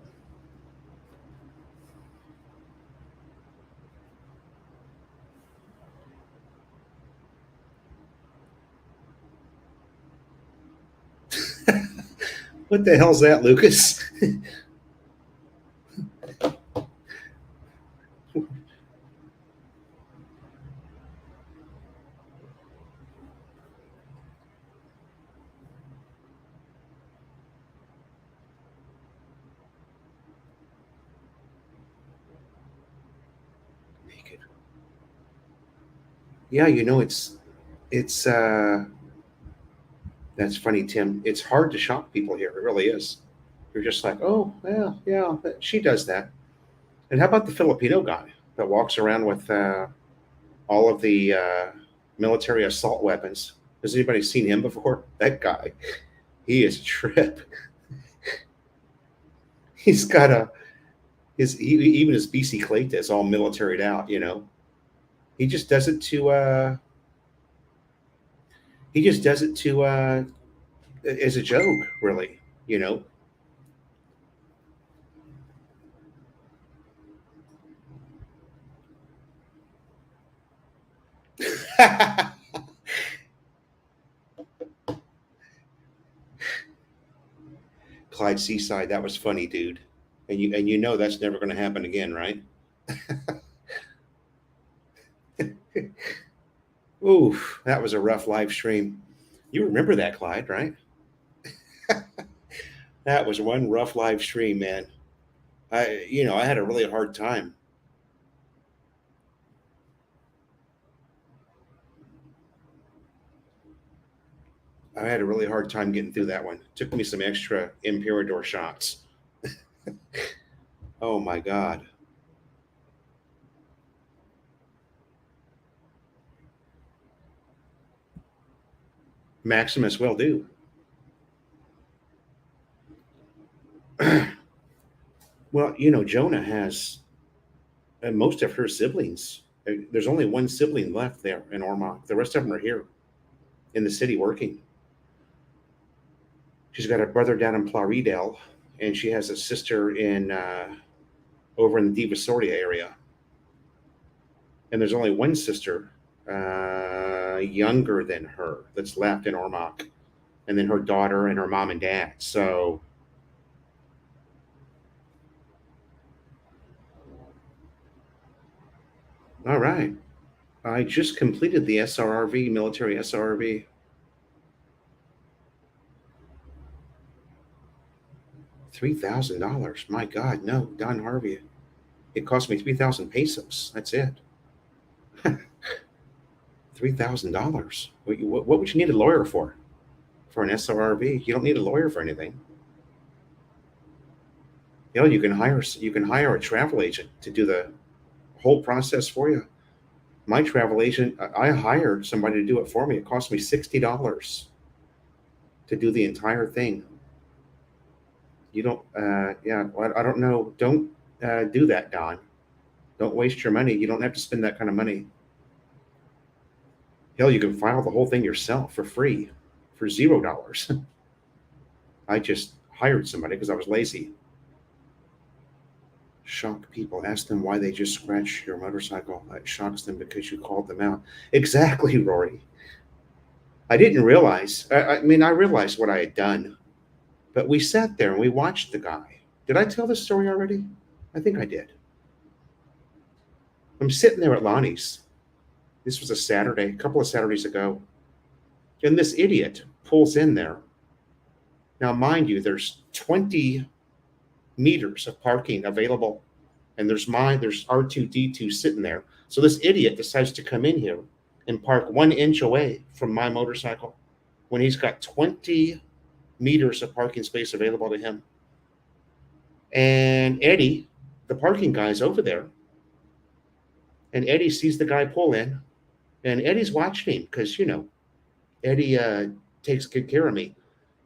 what the hell's that, Lucas? Yeah, it's that's funny, Tim. It's hard to shock people here. It really is. You're just like, oh, well, yeah, she does that. And how about the Filipino guy that walks around with all of the military assault weapons? Has anybody seen him before? That guy, he is a trip. He's got even his BC Clayton is all militaried out. He just does it to he just does it to as a joke, really. You know, Clyde Seaside, that was funny, dude. And you know that's never going to happen again, right? Oof, that was a rough live stream. You remember that, Clyde, right? That was one rough live stream, man. I had a really hard time. I had a really hard time getting through that one. Took me some extra Imperador shots. Oh my God. Maximus will do. Well, Jonah has most of her siblings. There's only one sibling left there in Ormond. The rest of them are here in the city working. She's got a brother down in Plaridel, and she has a sister in over in the Divisoria area. And there's only one sister younger than her that's left in Ormoc, and then her daughter and her mom and dad. So, all right. I just completed the SRRV, military SRRV. $3,000. My God, no, Don Harvey. It cost me 3,000 pesos. That's it. $3,000. What would you need a lawyer for an SRRV? You don't need a lawyer for anything. You can hire a travel agent to do the whole process for you. My travel agent, I hired somebody to do it for me. It cost me $60 to do the entire thing. You don't, yeah, well, I don't know. Don't do that, Don. Don't waste your money. You don't have to spend that kind of money. Hell, you can file the whole thing yourself for free for $0. I just hired somebody because I was lazy. Shock people. Ask them why they just scratched your motorcycle. It shocks them because you called them out. Exactly, Rory. I didn't realize. I mean, I realized what I had done, but we sat there and we watched the guy. Did I tell this story already? I think I did. I'm sitting there at Lonnie's. This was a Saturday, a couple of Saturdays ago, and this idiot pulls in there. Now, mind you, there's 20 meters of parking available, and there's R2D2 sitting there. So this idiot decides to come in here and park 1 inch away from my motorcycle when he's got 20 meters of parking space available to him. And Eddie, the parking guy's over there, and Eddie sees the guy pull in, and Eddie's watching him because Eddie takes good care of me,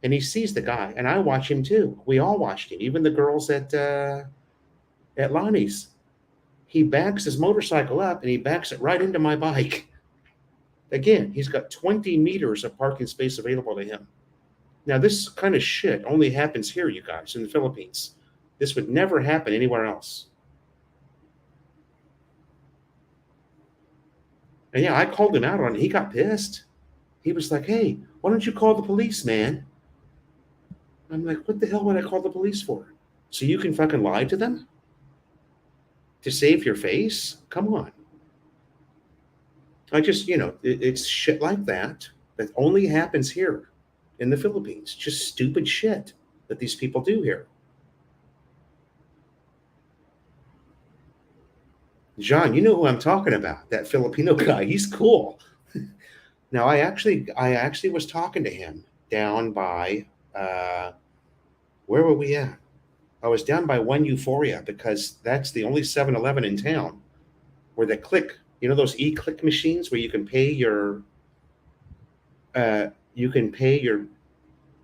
and he sees the guy, and I watch him too. We all watched him, even the girls at Lonnie's. He backs his motorcycle up, and he backs it right into my bike. Again, he's got 20 meters of parking space available to him. Now, this kind of shit only happens here, you guys, in the Philippines. This would never happen anywhere else. And yeah, I called him out on it. He got pissed. He was like, hey, why don't you call the police, man? I'm like, what the hell would I call the police for? So you can fucking lie to them? To save your face? Come on. I just, it's shit like that only happens here in the Philippines. Just stupid shit that these people do here. John, you know who I'm talking about? That Filipino guy. He's cool. Now, I actually was talking to him down by where were we at? I was down by One Euphoria because that's the only 7-Eleven in town where the click, those e-click machines where you can pay your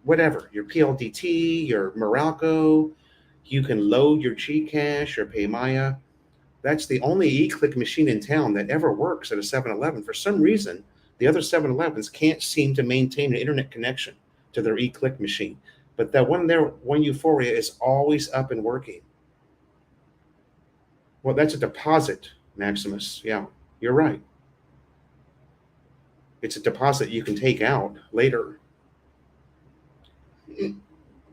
whatever, your PLDT, your Meralco, you can load your Gcash or PayMaya. That's the only e-click machine in town that ever works at a 7-Eleven. For some reason, the other 7-Elevens can't seem to maintain an internet connection to their e-click machine. But that one there, One Euphoria, is always up and working. Well, that's a deposit, Maximus. Yeah, you're right. It's a deposit you can take out later.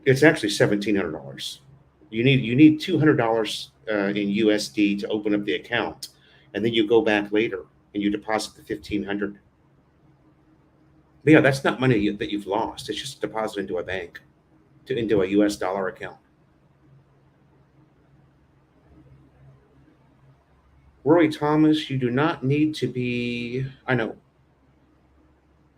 It's actually $1,700. You need $200 in USD to open up the account, and then you go back later and you deposit the 1,500. But yeah, that's not money that you've lost. It's just a deposit into a bank, into a US dollar account. Roy Thomas, you do not need to be. I know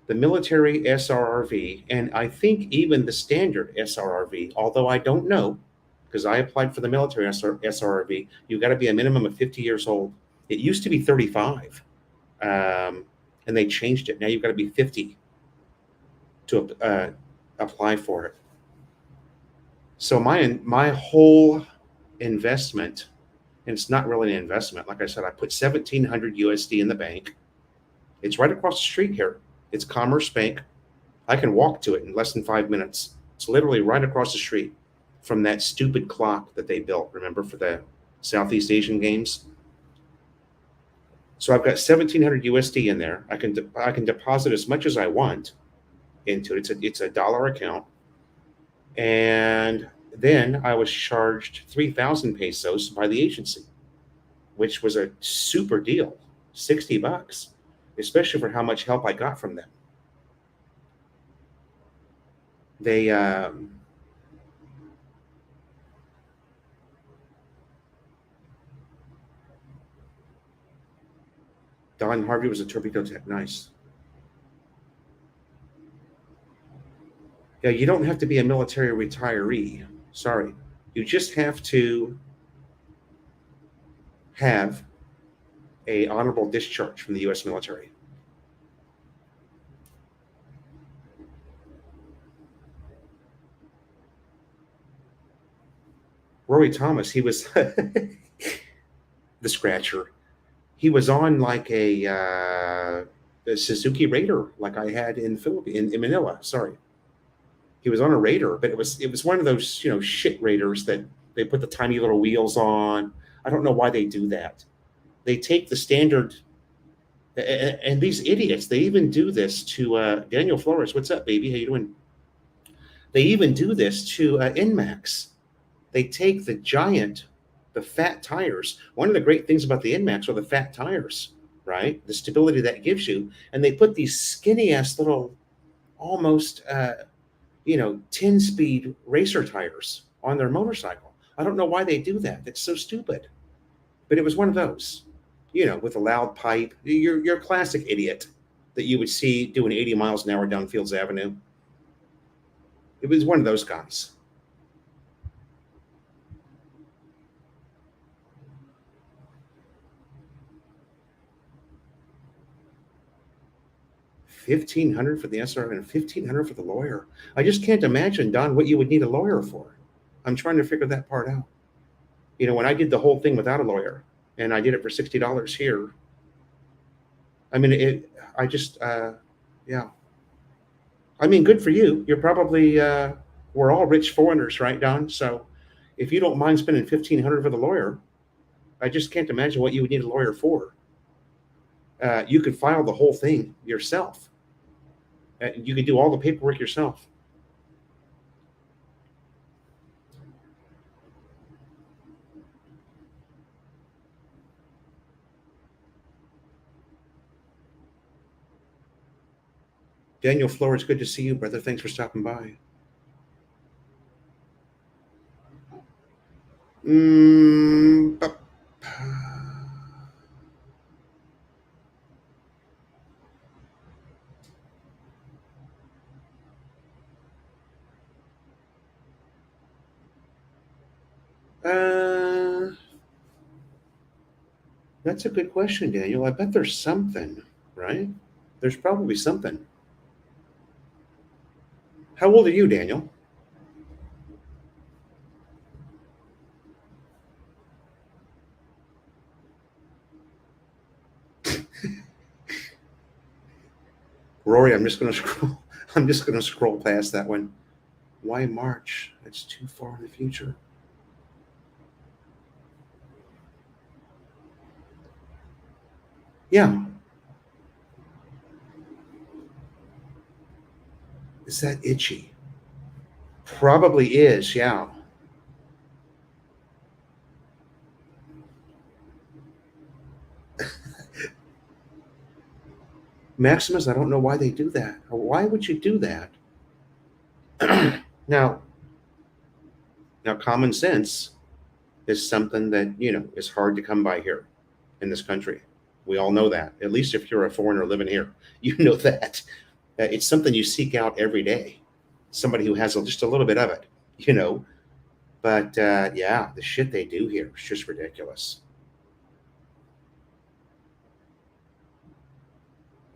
the military SRRV, and I think even the standard SRRV, although I don't know because I applied for the military SRRV, you got to be a minimum of 50 years old. It used to be 35, and they changed it. Now you've got to be 50 to apply for it. So my whole investment, and it's not really an investment. Like I said, I put 1,700 USD in the bank. It's right across the street here. It's Commerce Bank. I can walk to it in less than 5 minutes. It's literally right across the street from that stupid clock that they built, remember, for the Southeast Asian Games. So I've got 1,700 USD in there. I can deposit as much as I want into it. It's a dollar account. And then I was charged 3,000 pesos by the agency, which was a super deal, $60, especially for how much help I got from them. They Don Harvey was a torpedo tech. Nice. Yeah, you don't have to be a military retiree. Sorry. You just have to have a honorable discharge from the U.S. military. Rory Thomas, he was the scratcher. He was on like a Suzuki Raider, like I had in in Manila. Sorry, he was on a Raider, but it was one of those shit Raiders that they put the tiny little wheels on. I don't know why they do that. They take the standard, and these idiots, they even do this to Daniel Flores. What's up, baby? How you doing? They even do this to Nmax. They take the fat tires. One of the great things about the Nmax are the fat tires, right? The stability that gives you, and they put these skinny ass little, almost 10-speed racer tires on their motorcycle. I don't know why they do that. It's so stupid. But it was one of those, with a loud pipe. You're a classic idiot that you would see doing 80 miles an hour down Fields Avenue. It was one of those guys. $1,500 for the SR and $1,500 for the lawyer. I just can't imagine, Don, what you would need a lawyer for. I'm trying to figure that part out. When I did the whole thing without a lawyer, and I did it for $60 here. I mean, I just, yeah. I mean, good for you. You're probably, we're all rich foreigners, right, Don? So, if you don't mind spending $1,500 for the lawyer, I just can't imagine what you would need a lawyer for. You could file the whole thing yourself. You could do all the paperwork yourself. Daniel Flores, good to see you, brother. Thanks for stopping by. Mm, Uh, that's a good question, Daniel. I bet there's something, right? There's probably something. How old are you, Daniel? Rory, I'm just going to scroll. I'm just going to scroll past that one. Why March? That's too far in the future. Yeah. Is that itchy? Probably is, yeah. Maximus, I don't know why they do that. Why would you do that? now, now, common sense is something that, is hard to come by here in this country. We all know that. At least if you're a foreigner living here, you know that. It's something you seek out every day. Somebody who has just a little bit of it, you know. But yeah, the shit they do here is just ridiculous.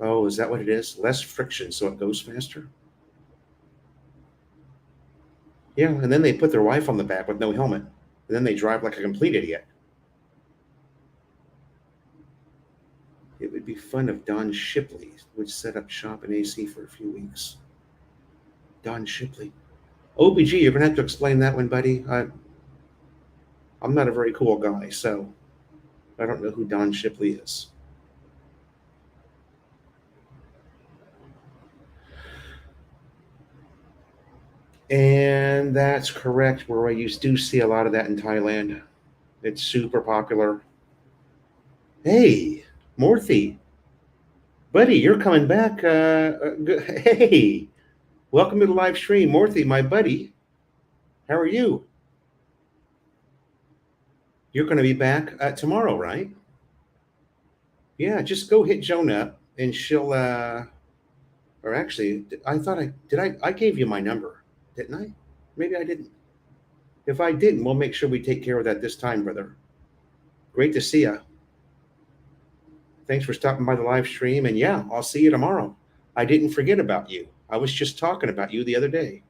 Oh, is that what it is? Less friction, so it goes faster? Yeah, and then they put their wife on the back with no helmet, and then they drive like a complete idiot. It would be fun if Don Shipley would set up shop in AC for a few weeks. Don Shipley. OBG, you're going to have to explain that one, buddy. I'm not a very cool guy, so I don't know who Don Shipley is. And that's correct, where I used to see a lot of that in Thailand. It's super popular. Hey, Morthy, buddy, you're coming back. Hey, welcome to the live stream. Morthy, my buddy, how are you? You're going to be back tomorrow, right? Yeah, just go hit Joan up and she'll, or actually, I thought I gave you my number, didn't I? Maybe I didn't. If I didn't, we'll make sure we take care of that this time, brother. Great to see you. Thanks for stopping by the live stream. And yeah, I'll see you tomorrow. I didn't forget about you. I was just talking about you the other day.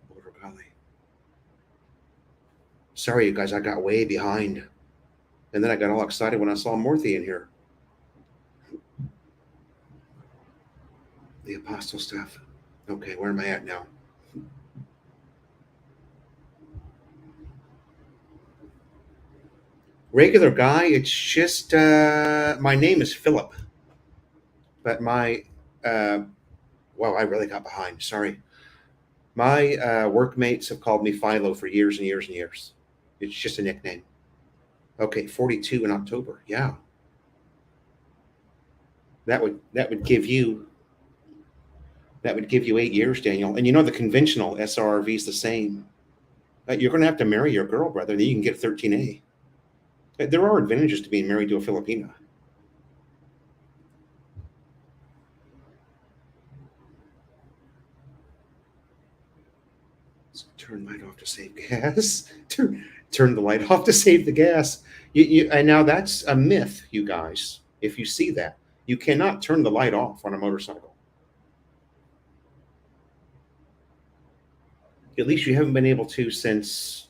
Border Collie. Sorry, you guys, I got way behind. And then I got all excited when I saw Morthy in here. The apostle stuff. Okay, where am I at now? Regular guy, it's just my name is Philip. But my well, I really got behind. Sorry. My workmates have called me Philo for years and years and years. It's just a nickname. Okay, 42 in October. Yeah, that would give you 8 years, Daniel. And the conventional SRV is the same. You're going to have to marry your girl, brother. Then you can get 13A. There are advantages to being married to a Filipina. Turn light off to save gas. Turn the light off to save the gas. And now that's a myth, you guys. If you see that, you cannot turn the light off on a motorcycle. At least you haven't been able to since.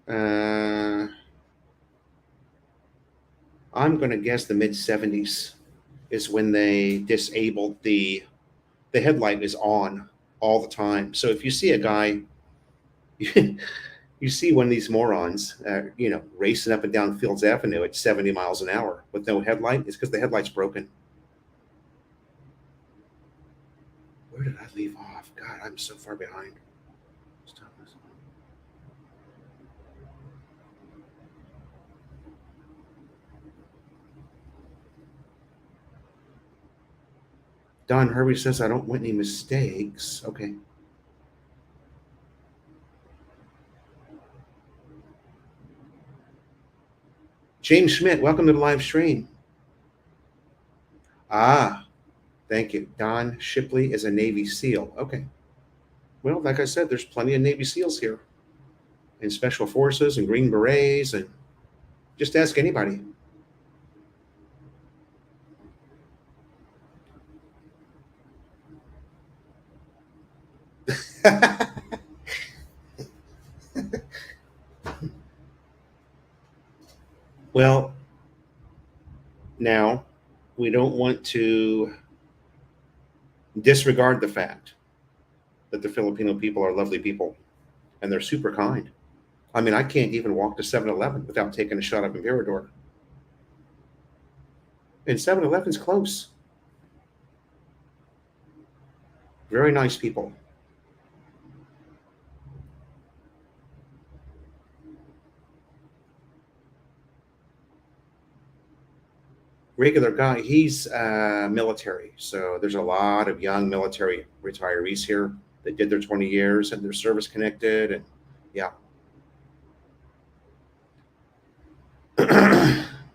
Uh, I'm going to guess the mid 70s is when they disabled the headlight is on all the time. So if you see a guy, you see one of these morons, racing up and down Fields Avenue at 70 miles an hour with no headlight, it's because the headlight's broken. Where did I leave off? God, I'm so far behind. Stop this. Don Hervey says I don't want any mistakes. Okay. James Schmidt, welcome to the live stream. Ah, Thank you. Don Shipley is a Navy SEAL. Okay. Well, like I said, there's plenty of Navy SEALs here, and Special Forces and Green Berets, and just ask anybody. Well, now we don't want to disregard the fact that the Filipino people are lovely people and they're super kind. I mean, I can't even walk to 7-Eleven without taking a shot of Imperador. And 7-Eleven's close. Very nice people. Regular guy, he's military. So there's a lot of young military retirees here that did their 20 years and they're service connected. And yeah,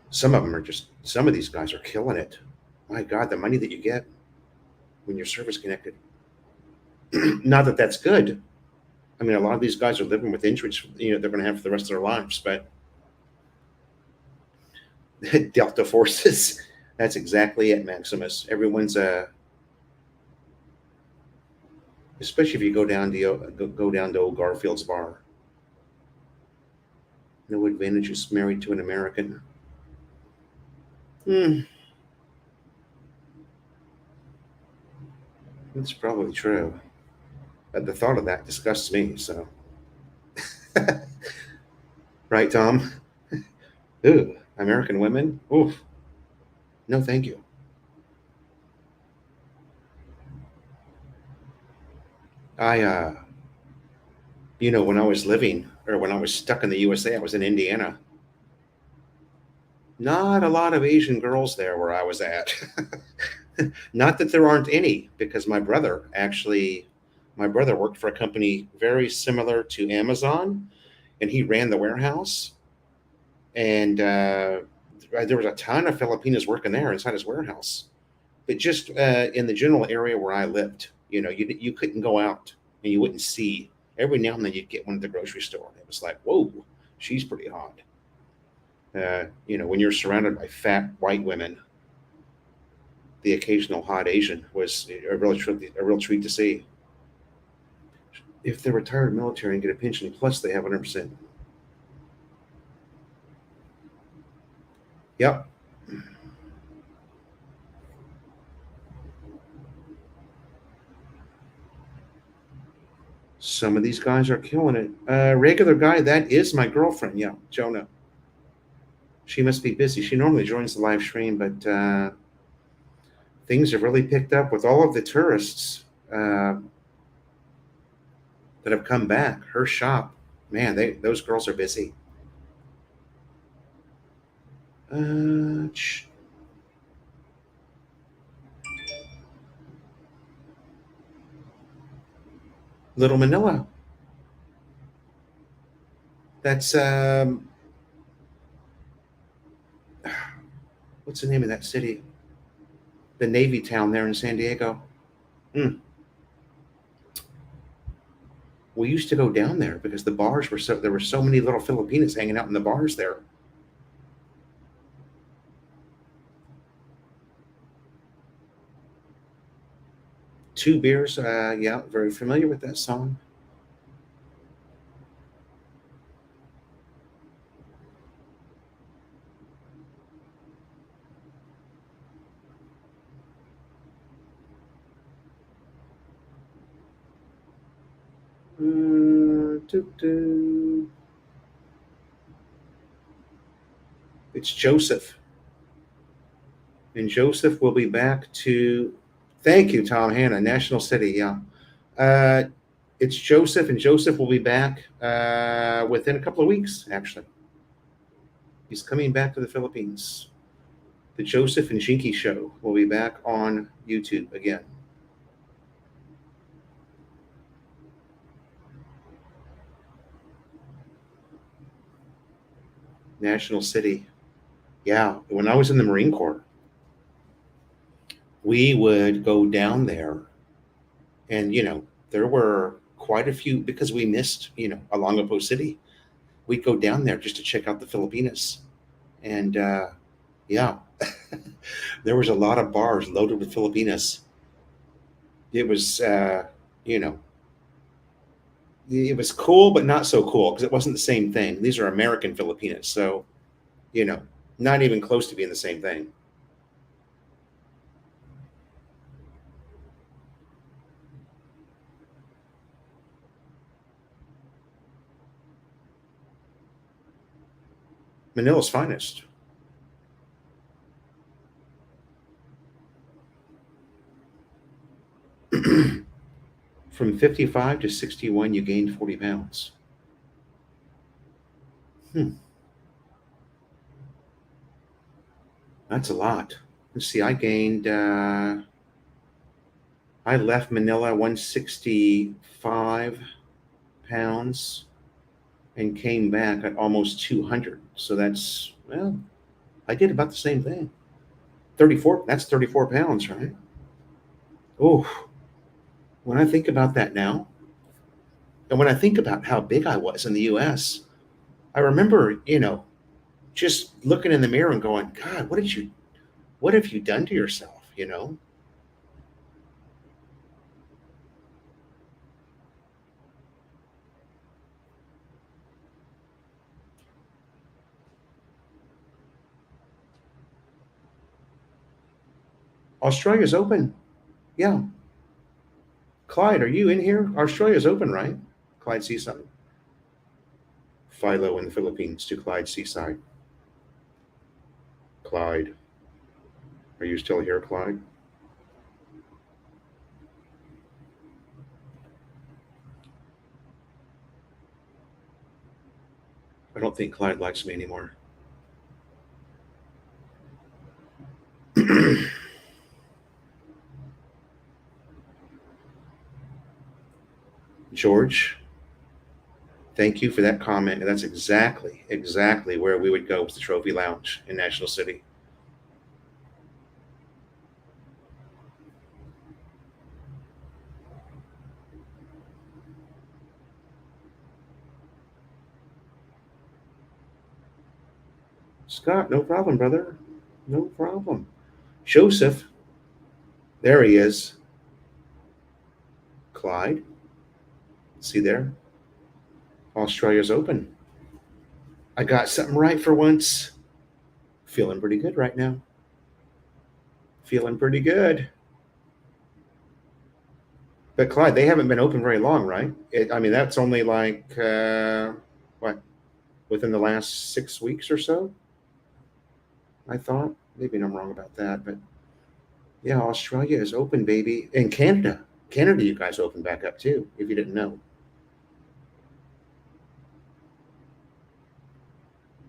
some of them are just, some of these guys are killing it. My God, the money that you get when you're service connected. Not that that's good. I mean, a lot of these guys are living with injuries, they're going to have for the rest of their lives, but Delta forces, that's exactly it, Maximus. Everyone's especially if you go down to old Garfield's bar. No advantages married to an American. Hmm, that's probably true. But the thought of that disgusts me. So, right, Tom? Ooh, American women. Oof. No, thank you. I, when I was living or when I was stuck in the USA, I was in Indiana. Not a lot of Asian girls there where I was at. Not that there aren't any, because my brother worked for a company very similar to Amazon, and he ran the warehouse. And there was a ton of Filipinos working there inside his warehouse. But just in the general area where I lived, you couldn't go out and you wouldn't see. Every now and then you'd get one at the grocery store. It was like, whoa, she's pretty hot. When you're surrounded by fat white women, the occasional hot Asian was a real treat to see. If they're retired military and get a pension, plus they have 100%. Yep. Some of these guys are killing it. Regular guy, that is my girlfriend. Yeah, Jonah. She must be busy. She normally joins the live stream, but things have really picked up with all of the tourists that have come back. Her shop, man, those girls are busy. Uh, Little Manila. That's what's the name of that city? The Navy town there in San Diego. Mm. We used to go down there because the bars were there were so many little Filipinos hanging out in the bars there. Two beers. Yeah, very familiar with that song. It's Joseph. And Joseph will be back to, thank you, Tom Hanna, National City. Yeah. Uh, it's Joseph, and Joseph will be back within a couple of weeks, actually. He's coming back to the Philippines. The Joseph and Jinky Show will be back on YouTube again. National City. Yeah. When I was in the Marine Corps, we would go down there, and there were quite a few because we missed Olongapo City. We'd go down there just to check out the Filipinas, and yeah, there was a lot of bars loaded with Filipinas. It was you know it was cool, but not so cool because it wasn't the same thing. These are American Filipinas, so you know, not even close to being the same thing. Manila's finest. From 55 to 61, you gained 40 pounds. Hmm, that's a lot. Let's see, I left Manila 165 pounds and came back at almost 200. So well, I did about the same thing. 34, that's 34 pounds, right? Oh, when I think about that now, and when I think about how big I was in the US, I remember, just looking in the mirror and going, God, what have you done to yourself? Australia's open. Yeah. Clyde, are you in here? Australia's open, right? Clyde Seaside. Philo in the Philippines to Clyde Seaside. Clyde, are you still here, Clyde? I don't think Clyde likes me anymore. George, thank you for that comment. And that's exactly where we would go with the Trophy Lounge in National City. Scott, no problem, brother. No problem. Joseph, there he is. Clyde, see there? Australia's open. I got something right for once. Feeling pretty good right now. Feeling pretty good. But Clyde, they haven't been open very long, right? I mean, that's only like what, within the last 6 weeks or so. I thought maybe I'm wrong about that, but yeah, Australia is open, baby, and Canada, you guys open back up too. If you didn't know,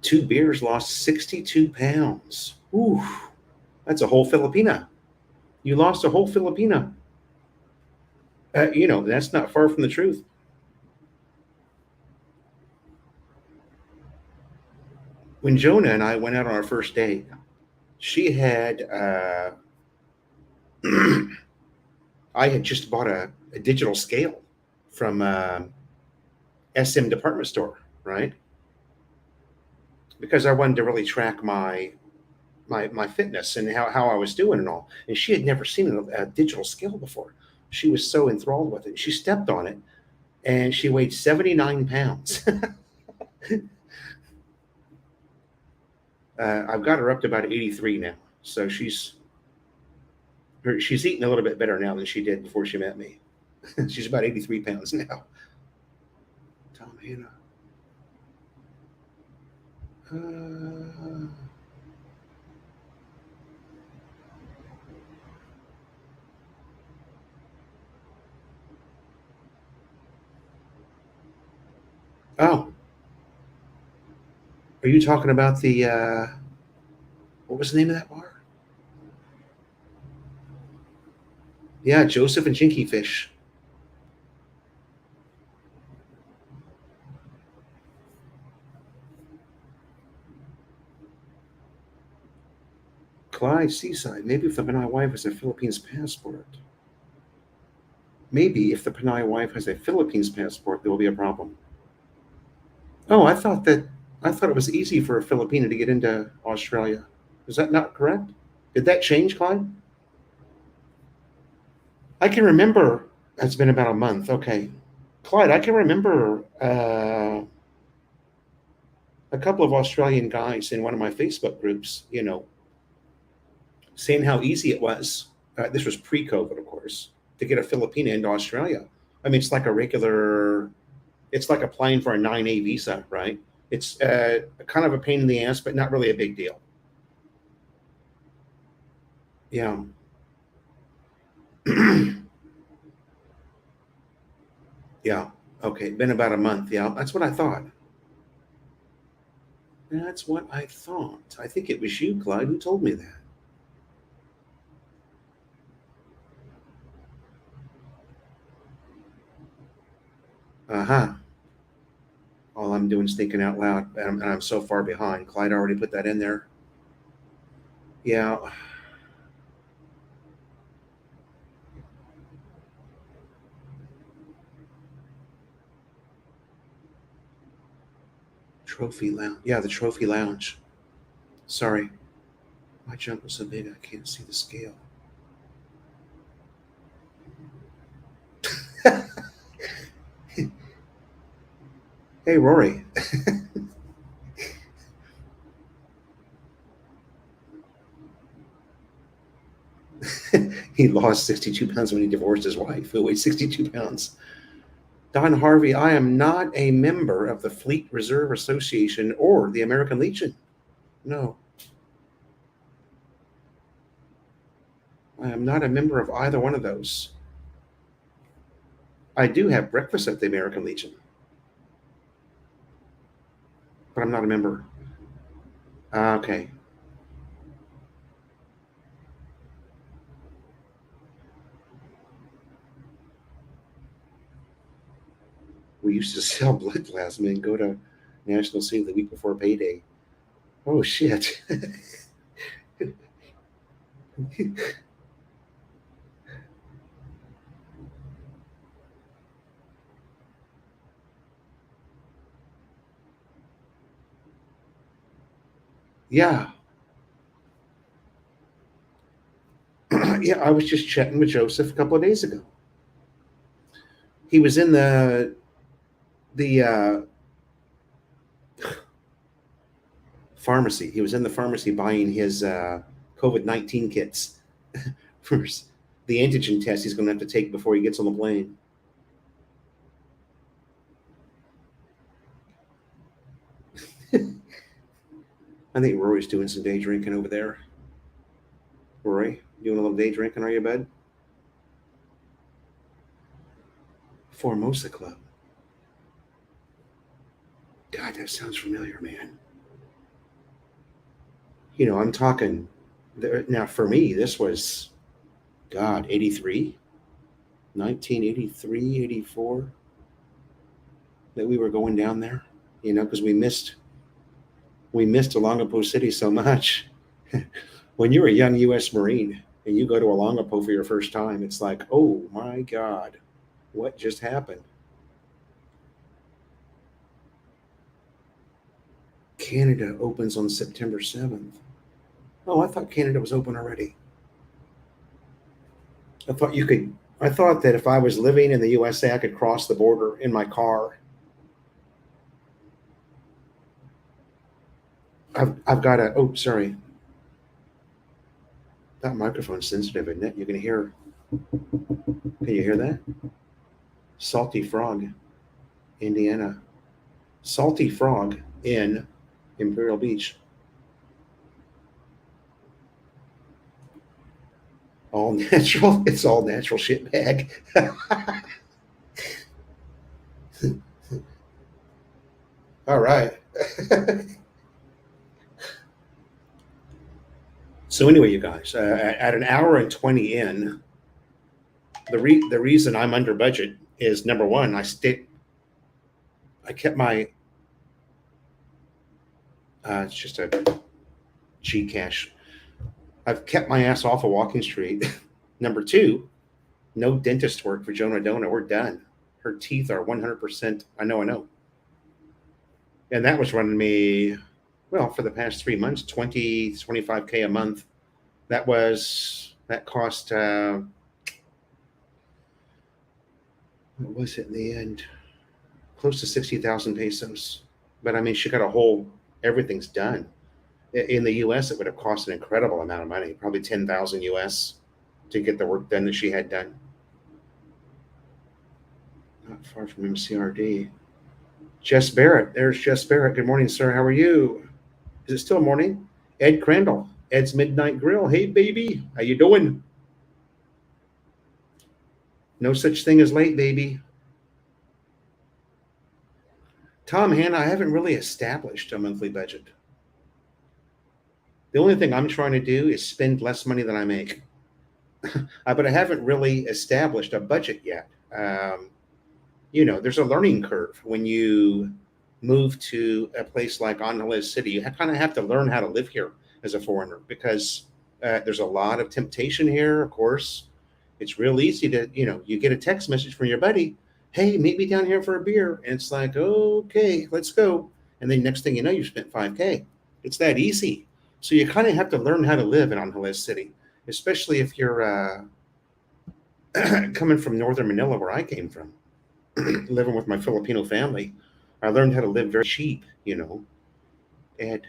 2 beers lost 62 pounds. Ooh, that's a whole Filipina. You lost a whole Filipina. That's not far from the truth. When Jonah and I went out on our first date, she had I had just bought a digital scale from SM department store, right? Because I wanted to really track my fitness and how I was doing and all. And she had never seen a digital scale before. She was so enthralled with it. She stepped on it and she weighed 79 pounds. I've got her up to about 83 now. So she's eating a little bit better now than she did before she met me. She's about 83 pounds now. Tom Hannah. Uh, oh, are you talking about the what was the name of that bar? Yeah, Joseph and Jinky Fish. Clyde, Seaside. Maybe if the Panay wife has a Philippines passport. Maybe if the Panay wife has a Philippines passport, there will be a problem. Oh, I thought it was easy for a Filipino to get into Australia. Is that not correct? Did that change, Clyde? I can remember. It's been about a month. Okay, Clyde. I can remember a couple of Australian guys in one of my Facebook groups. Saying how easy it was. This was pre-COVID, of course, to get a Filipino into Australia. I mean, it's like a regular. It's like applying for a 9A visa, right? It's kind of a pain in the ass, but not really a big deal. Yeah. Yeah. Okay. Been about a month. Yeah. That's what I thought. That's what I thought. I think it was you, Clyde, who told me that. Uh huh. All I'm doing is thinking out loud, and I'm so far behind. Clyde already put that in there. Yeah. Trophy lounge. Yeah, the trophy lounge. Sorry. My jump was so big I can't see the scale. Hey, Rory. He lost 62 pounds when he divorced his wife, who weighed 62 pounds. Don Harvey, I am not a member of the Fleet Reserve Association or the American Legion. No, I am not a member of either one of those. I do have breakfast at the American Legion, but I'm not a member. Okay. We used to sell blood plasma and go to National City the week before payday. Oh, shit. Yeah. Yeah, I was just chatting with Joseph a couple of days ago. He was in the pharmacy. He was in the pharmacy buying his COVID-19 kits for the antigen test he's going to have to take before he gets on the plane. I think Rory's doing some day drinking over there. Rory, doing a little day drinking, are you, bud? Formosa Club. God, that sounds familiar, man. I'm talking. Now, for me, this was, God, 83, 1983, 84, that we were going down there, because we missed Olongapo City so much. When you're a young U.S. Marine and you go to Olongapo for your first time, it's like, oh my God, what just happened? Canada opens on September 7th. Oh, I thought Canada was open already. I thought you could. I thought that if I was living in the USA, I could cross the border in my car. I've got a. Oh, sorry. That microphone's sensitive, isn't it? You can hear. Can you hear that? Salty Frog, Indiana. Salty Frog in Imperial Beach. All natural. It's all natural shit bag. All right. So anyway, you guys, at an hour and 20 in, the reason I'm under budget is number one, I kept my it's just a Gcash. I've kept my ass off of Walking Street. Number two, no dentist work for Jonah Dona. We're done. Her teeth are 100%. I know. And that was running me, well, for the past 3 months, 25K a month. That cost, what was it in the end? Close to 60,000 pesos. But I mean, she got everything's done. In the US, it would have cost an incredible amount of money, probably 10,000 US to get the work done that she had done. Not far from MCRD. Jess Barrett. There's Jess Barrett. Good morning, sir. How are you? Is it still morning? Ed Crandall. Ed's Midnight Grill. Hey, baby. How you doing? No such thing as late, baby. Tom Hanna, I haven't really established a monthly budget. The only thing I'm trying to do is spend less money than I make. But I haven't really established a budget yet. There's a learning curve when you move to a place like Angeles City. You kind of have to learn how to live here as a foreigner because there's a lot of temptation here, of course. It's real easy to, you get a text message from your buddy, hey, meet me down here for a beer. And it's like, okay, let's go. And then next thing you know, you spent 5K. It's that easy. So you kind of have to learn how to live in Angeles City, especially if you're coming from northern Manila, where I came from, living with my Filipino family. I learned how to live very cheap, Ed.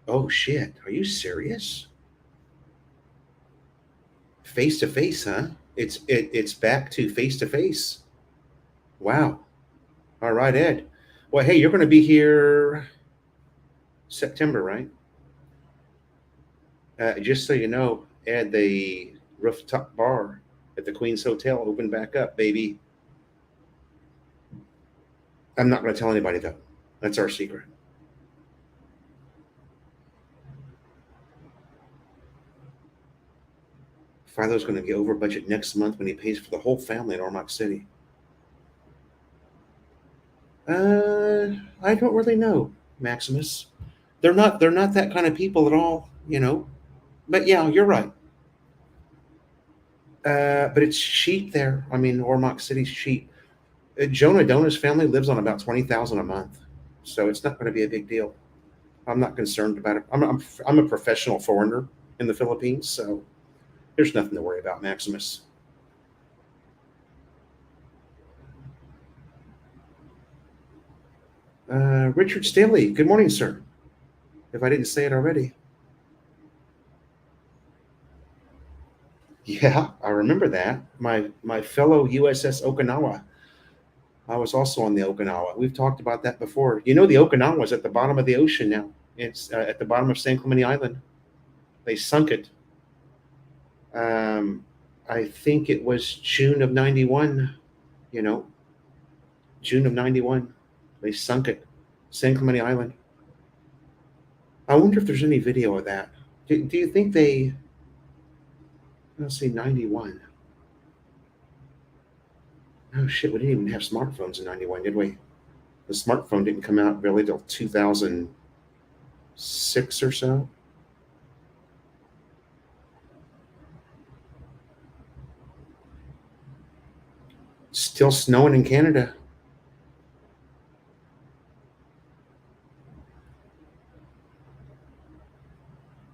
Oh shit, are you serious? Face to face, huh? It's back to face to face. Wow. All right, Ed. Well, hey, you're going to be here September, right? Just so you know, Ed, the rooftop bar at the Queen's Hotel opened back up, baby. I'm not going to tell anybody though. That's our secret. Philo's going to get over budget next month when he pays for the whole family in Ormoc City. I don't really know, Maximus. They're not that kind of people at all, But yeah, you're right. But it's cheap there. I mean, Ormoc City's cheap. Jonah Dona's family lives on about 20,000 a month, so it's not going to be a big deal. I'm not concerned about it. I'm a professional foreigner in the Philippines, so there's nothing to worry about, Maximus. Richard Staley, good morning, sir. If I didn't say it already. Yeah, I remember that. My fellow USS Okinawa. I was also on the Okinawa. We've talked about that before. The Okinawa is at the bottom of the ocean now. It's at the bottom of San Clemente Island. They sunk it. I think it was June of '91. June of '91. They sunk it. San Clemente Island. I wonder if there's any video of that. Do you think they? Let's see, '91. Oh shit, we didn't even have smartphones in '91, did we? The smartphone didn't come out really till 2006 or so. Still snowing in Canada.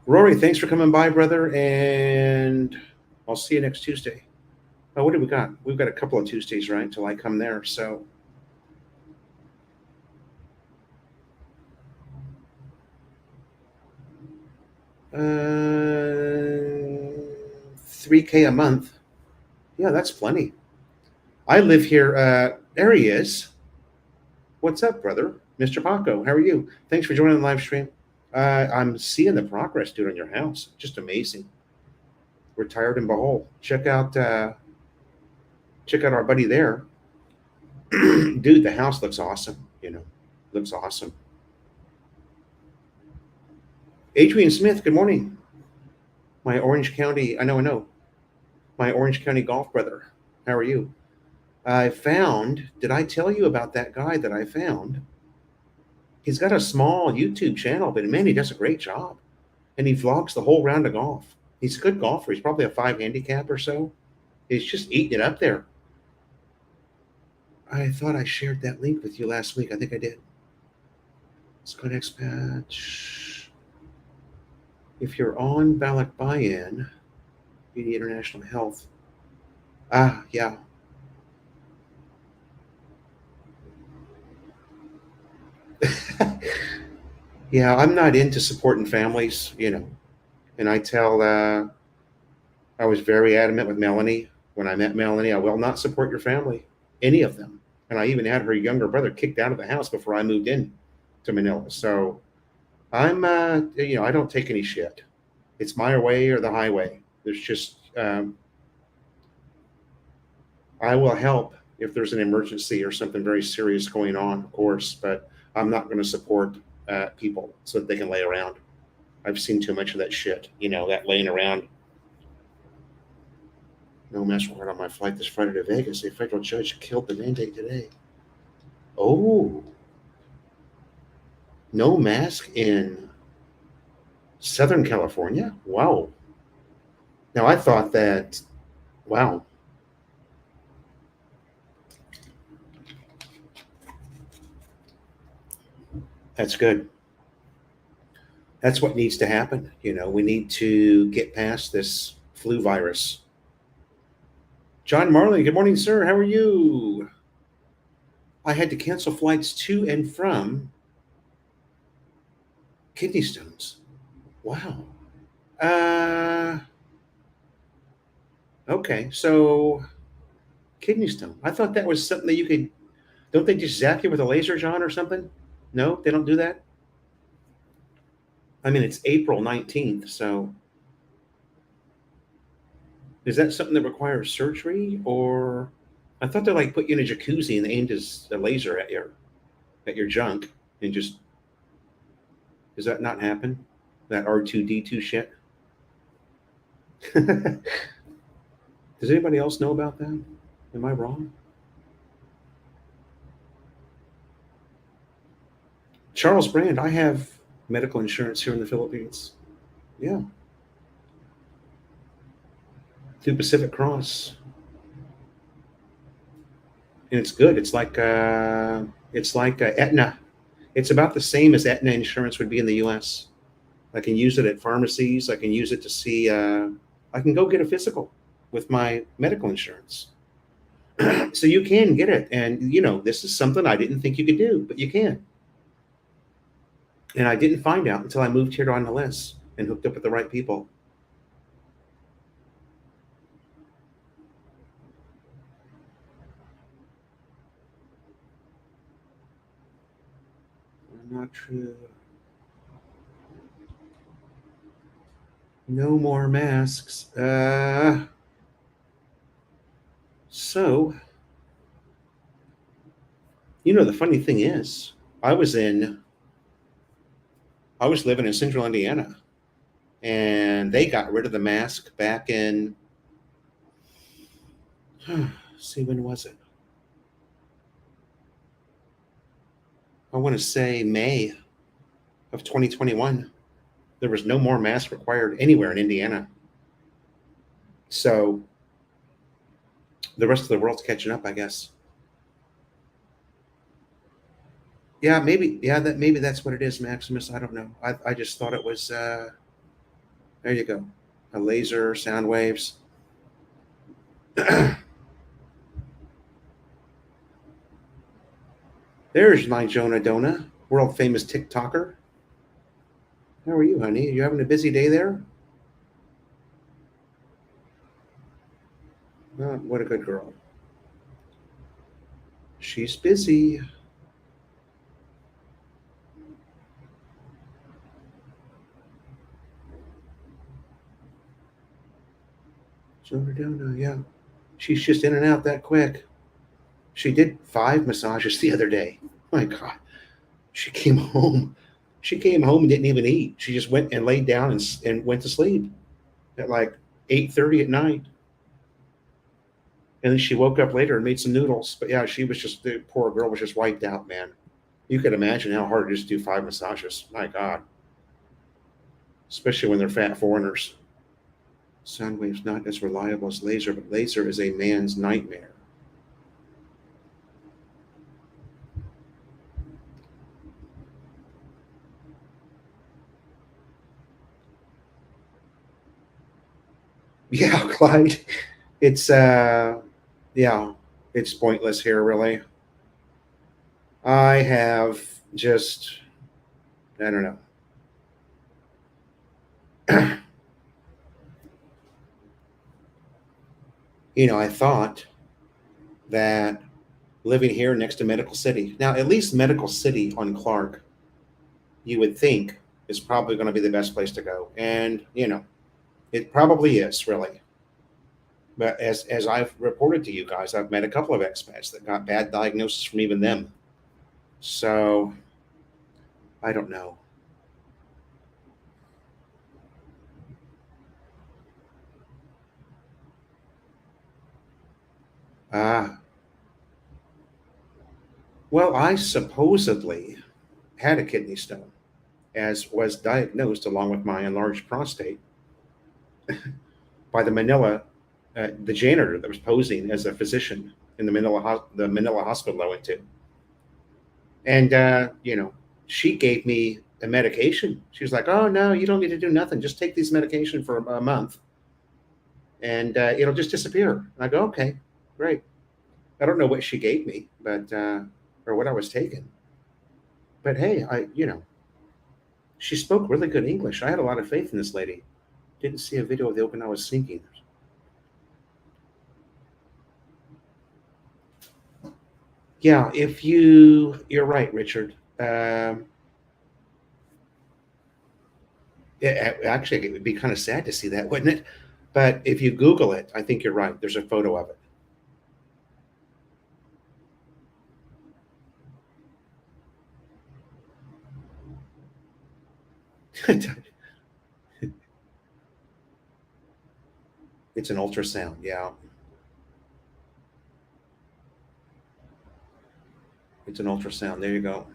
Rory, thanks for coming by, brother, and I'll see you next Tuesday. Oh, what do we got? We've got a couple of Tuesdays, right, until I come there. So 3K a month. Yeah, that's plenty. I live here. There he is. What's up, brother? Mr. Paco, how are you? Thanks for joining the live stream. I'm seeing the progress, dude, on your house. Just amazing. Retired and Behold. Check out our buddy there. Dude, the house looks awesome. Looks awesome. Adrian Smith, good morning. My Orange County, I know. My Orange County golf brother. How are you? Did I tell you about that guy that I found? He's got a small YouTube channel, but man, he does a great job. And he vlogs the whole round of golf. He's a good golfer. He's probably a 5 handicap or so. He's just eating it up there. I thought I shared that link with you last week. I think I did. Scott Expat. If you're on ballot buy-in, you need international health. Yeah. Yeah, I'm not into supporting families, And I was very adamant with Melanie. When I met Melanie, I will not support your family, any of them. And I even had her younger brother kicked out of the house before I moved in to Manila. So I don't take any shit. It's my way or the highway. There's just, I will help if there's an emergency or something very serious going on, of course, but I'm not going to support people so that they can lay around. I've seen too much of that shit, that laying around. No mask required on my flight this Friday to Vegas. A federal judge killed the mandate today. Oh, no mask in Southern California? Wow. Now I thought that, wow. That's good. That's what needs to happen. We need to get past this flu virus. John Marley, good morning, sir. How are you? I had to cancel flights to and from kidney stones. Wow. Okay. So kidney stone. I thought that was something that you could, don't they just zap you with a laser, John, or something? No, they don't do that? I mean, it's April 19th. So is that something that requires surgery, or I thought they like put you in a jacuzzi and they aimed a laser at your junk and just, does that not happen? That R2D2 shit? Does anybody else know about that? Am I wrong? Charles Brand, I have medical insurance here in the Philippines. Yeah. Through Pacific Cross. And it's good. It's like Aetna. It's about the same as Aetna insurance would be in the US. I can use it at pharmacies. I can use it to see, I can go get a physical with my medical insurance. So you can get it. And, this is something I didn't think you could do, but you can. And I didn't find out until I moved here on the list and hooked up with the right people. Not true. No more masks. So, the funny thing is, I was living in central Indiana, and they got rid of the mask back in, see, when was it? I want to say May of 2021. There was no more mask required anywhere in Indiana. So the rest of the world's catching up, I guess. Yeah, maybe. Yeah, maybe that's what it is, Maximus. I don't know. I just thought it was. There you go, a laser, sound waves. There's my Jonah Dona, world famous TikToker. How are you, honey? Are you having a busy day there? Oh, what a good girl. She's busy. Jonah Dona, yeah. She's just in and out that quick. She did 5 massages the other day. My God. She came home. She came home and didn't even eat. She just went and laid down and went to sleep at like 8:30 at night. And then she woke up later and made some noodles. But yeah, she was just, the poor girl was just wiped out, man. You could imagine how hard it is to do 5 massages. My God. Especially when they're fat foreigners. Sound wave's not as reliable as laser, but laser is a man's nightmare. Yeah, Clyde. It's yeah, it's pointless here, really. I have just, I don't know. I thought that living here next to Medical City, now at least Medical City on Clark, you would think is probably going to be the best place to go. And, it probably is, really. But as I've reported to you guys, I've met a couple of expats that got bad diagnosis from even them. So I don't know. Ah, well, I supposedly had a kidney stone, as was diagnosed along with my enlarged prostate by the janitor that was posing as a physician in the Manila hospital I went to. And, she gave me a medication. She was like, "Oh, no, you don't need to do nothing. Just take these medication for a month and it'll just disappear." And I go, "Okay, great." I don't know what she gave me, but, or what I was taking. But hey, she spoke really good English. I had a lot of faith in this lady. Didn't see a video of the Okinawa sinking. Yeah, you're right, Richard. Actually, it would be kind of sad to see that, wouldn't it? But if you Google it, I think you're right. There's a photo of it. It's an ultrasound. Yeah, it's an ultrasound. There you go.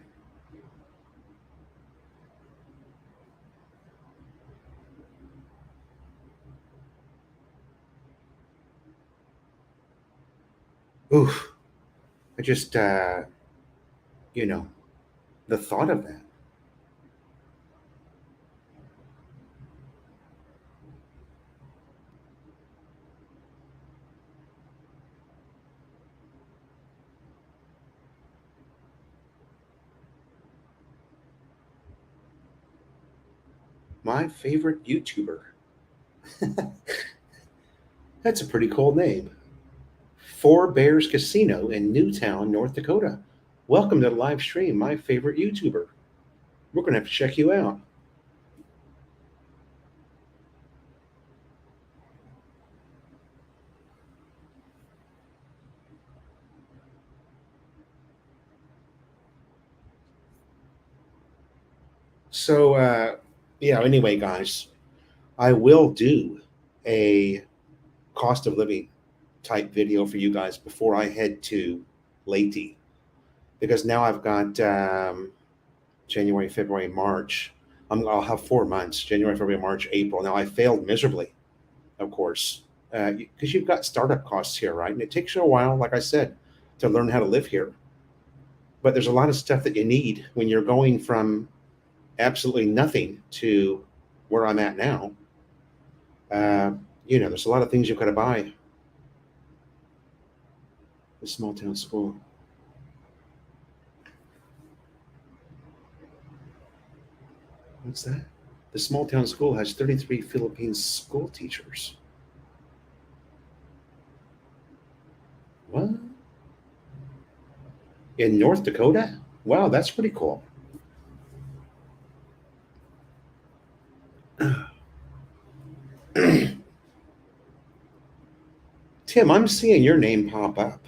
Oof. I just, you know, the thought of that. My favorite YouTuber. That's a pretty cool name. Four Bears Casino in Newtown, North Dakota. Welcome to the live stream, my favorite YouTuber. We're going to have to check you out. So, yeah, anyway, guys, I will do a cost of living type video for you guys before I head to Leyte because now I've got January, February, March. I'll have 4 months: January, February, March, April. Now I failed miserably, of course, because you've got startup costs here, right? And it takes you a while, like I said, to learn how to live here. But there's a lot of stuff that you need when you're going from absolutely nothing to where I'm at now. Uh, there's a lot of things you've got to buy. The small town school. What's that? The small town school has 33 Philippine school teachers. What? In North Dakota? Wow, that's pretty cool. Tim, I'm seeing your name pop up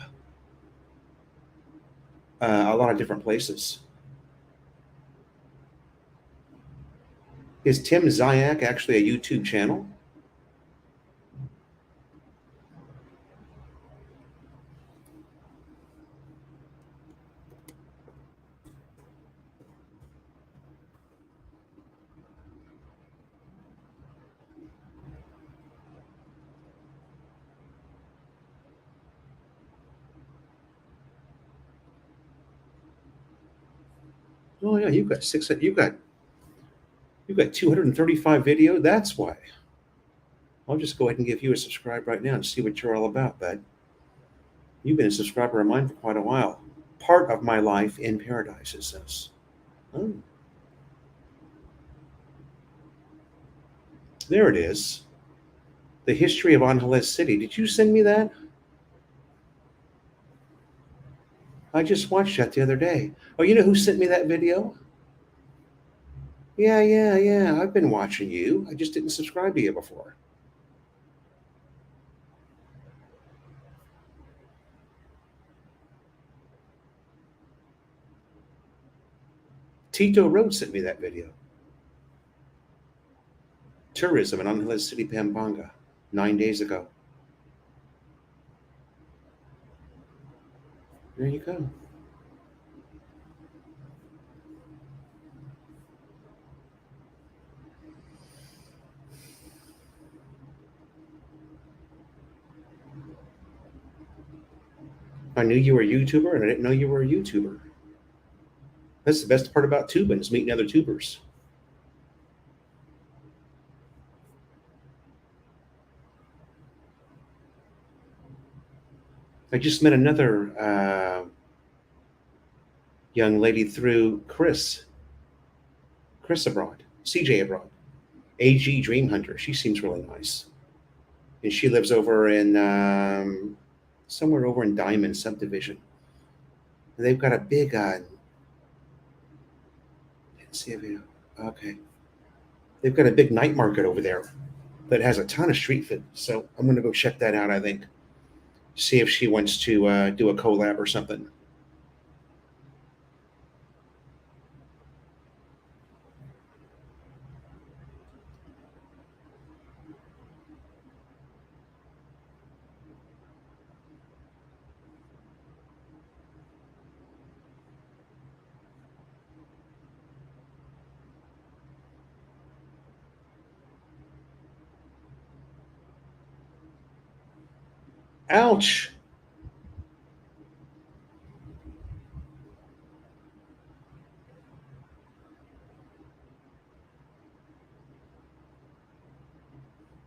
a lot of different places. Is Tim Zayak actually a YouTube channel? Oh yeah, you got 235 video. That's why. I'll just go ahead and give you a subscribe right now and see what you're all about, bud. You've been a subscriber of mine for quite a while. Part of my life in paradise, it says. Oh, there it is. The history of Angeles City. Did you send me that? I just watched that the other day. Oh, you know who sent me that video? Yeah, yeah, yeah. I've been watching you. I just didn't subscribe to you before. Tito Road sent me that video. Tourism in Angeles City, Pampanga, 9 days ago. There you go. I knew you were a YouTuber, and I didn't know you were a YouTuber. That's the best part about tubing is meeting other tubers. I just met another young lady through Chris abroad, CJ abroad, AG Dream Hunter. She seems really nice, and she lives over in somewhere over in Diamond Subdivision. And they've got a big. Let's see if you. Okay, they've got a big night market over there that has a ton of street food. So I'm gonna go check that out. I think see if she wants to do a collab or something. Ouch!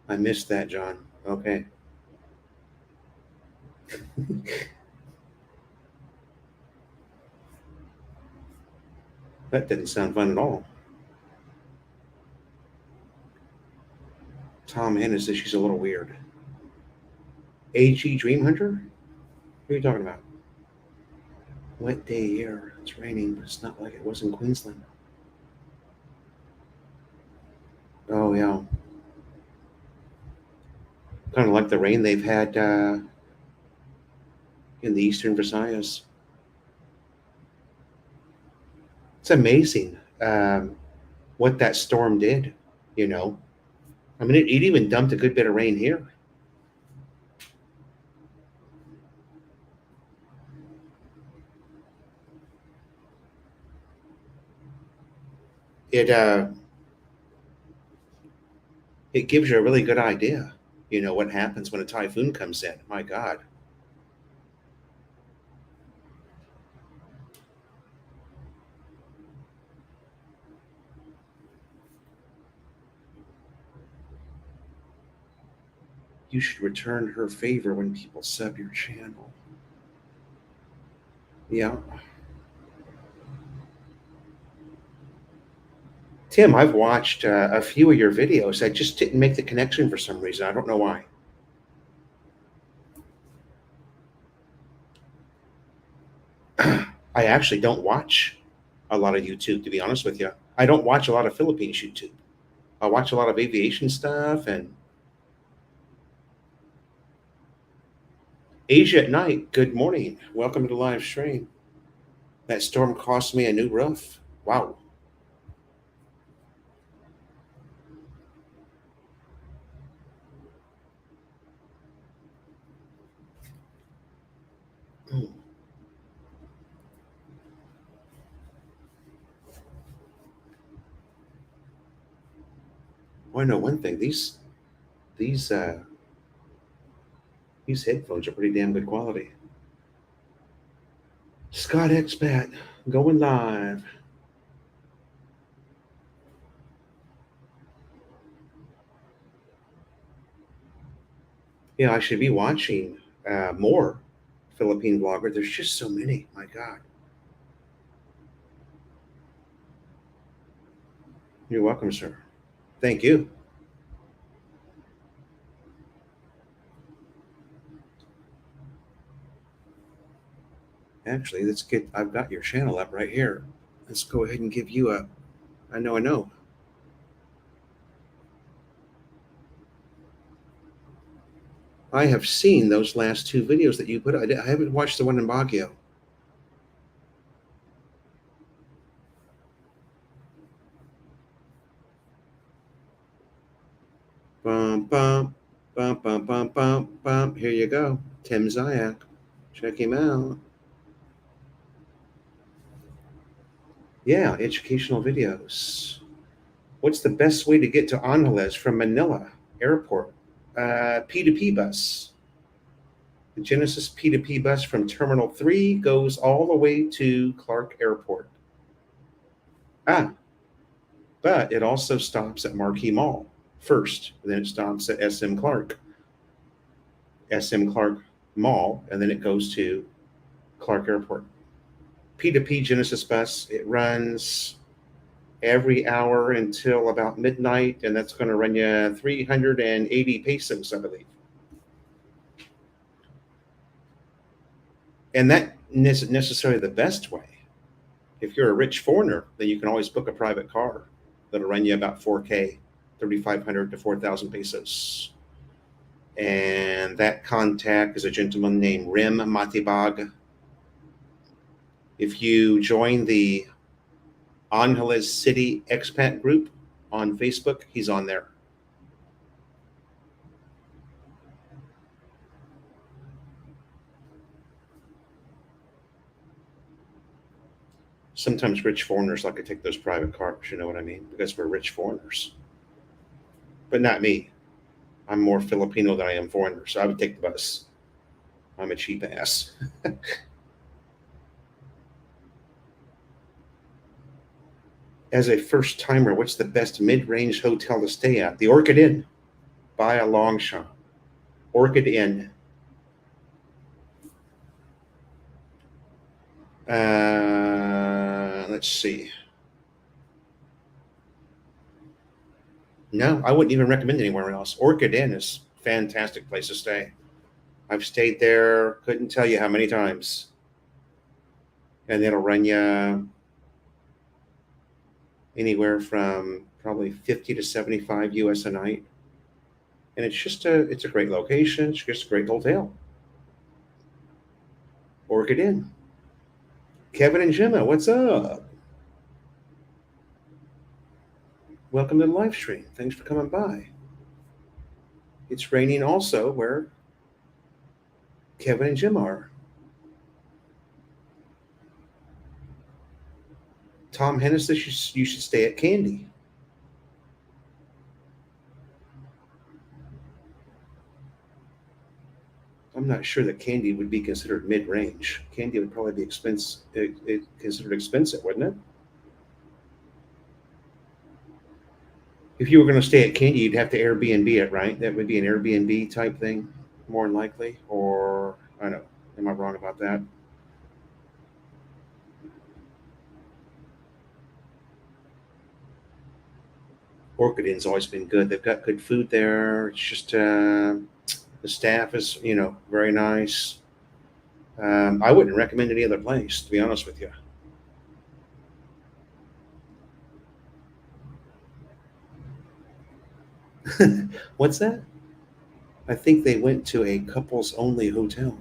I missed that, John. Okay. That didn't sound fun at all. Tom Hannah says she's a little weird. AG Dream Hunter? What are you talking about? Wet day here. It's raining, but it's not like it was in Queensland. Oh, yeah. Kind of like the rain they've had in the eastern Visayas. It's amazing what that storm did, you know. I mean, it even dumped a good bit of rain here. It it gives you a really good idea, what happens when a typhoon comes in. My God. You should return her favor when people sub your channel. Yeah. Tim, I've watched a few of your videos. I just didn't make the connection for some reason. I don't know why. I actually don't watch a lot of YouTube, to be honest with you. I don't watch a lot of Philippines YouTube. I watch a lot of aviation stuff and Asia at night. Good morning. Welcome to the live stream. That storm cost me a new roof. Wow. Well, I know one thing. These these headphones are pretty damn good quality. Scott Expat going live. Yeah, I should be watching more Philippine vlogger. There's just so many. My God. You're welcome, sir. Thank you. Actually, let's get. I've got your channel up right here. Let's go ahead and give you a. I know. I know. I have seen those last two videos that you put. I haven't watched the one in Baguio. Bum bum bum bum bum bum bum. Here you go, Tim Zayak. Check him out. Yeah, educational videos. What's the best way to get to Angeles from Manila Airport? P2P bus. The Genesis P2P bus from Terminal 3 goes all the way to Clark Airport. Ah, but it also stops at Marquee Mall first, then it stops at SM Clark Mall, and then it goes to Clark Airport. P2P Genesis bus, it runs every hour until about midnight, and that's going to run you 380 pesos, I believe. And that isn't necessarily the best way. If you're a rich foreigner, then you can always book a private car that'll run you about 4K, 3,500 to 4,000 pesos. And that contact is a gentleman named Rim Matibag. If you join the Angeles City expat group on Facebook, he's on there. Sometimes rich foreigners like to take those private cars, you know what I mean? Because we're rich foreigners. But not me. I'm more Filipino than I am foreigner, so I would take the bus. I'm a cheap ass. As a first timer, what's the best mid range hotel to stay at? The Orchid Inn by a long shot. Orchid Inn. Let's see. No, I wouldn't even recommend anywhere else. Orchid Inn is a fantastic place to stay. I've stayed there, couldn't tell you how many times. And it'll run you anywhere from probably 50 to 75 US a night. And it's a great location. It's just a great hotel. Orchid Inn. Kevin and Gemma, what's up? Welcome to the live stream. Thanks for coming by. It's raining also where Kevin and Jim are. Tom Hennis says you should stay at Candy. I'm not sure that Candy would be considered mid-range. Candy would probably be considered expensive, wouldn't it? If you were going to stay at Candy, you'd have to Airbnb it, right? That would be an Airbnb type thing, more than likely. Or I don't know. Am I wrong about that? Orchid Inn's always been good. They've got good food there. It's just the staff is, very nice. I wouldn't recommend any other place, to be honest with you. What's that? I think they went to a couples only hotel,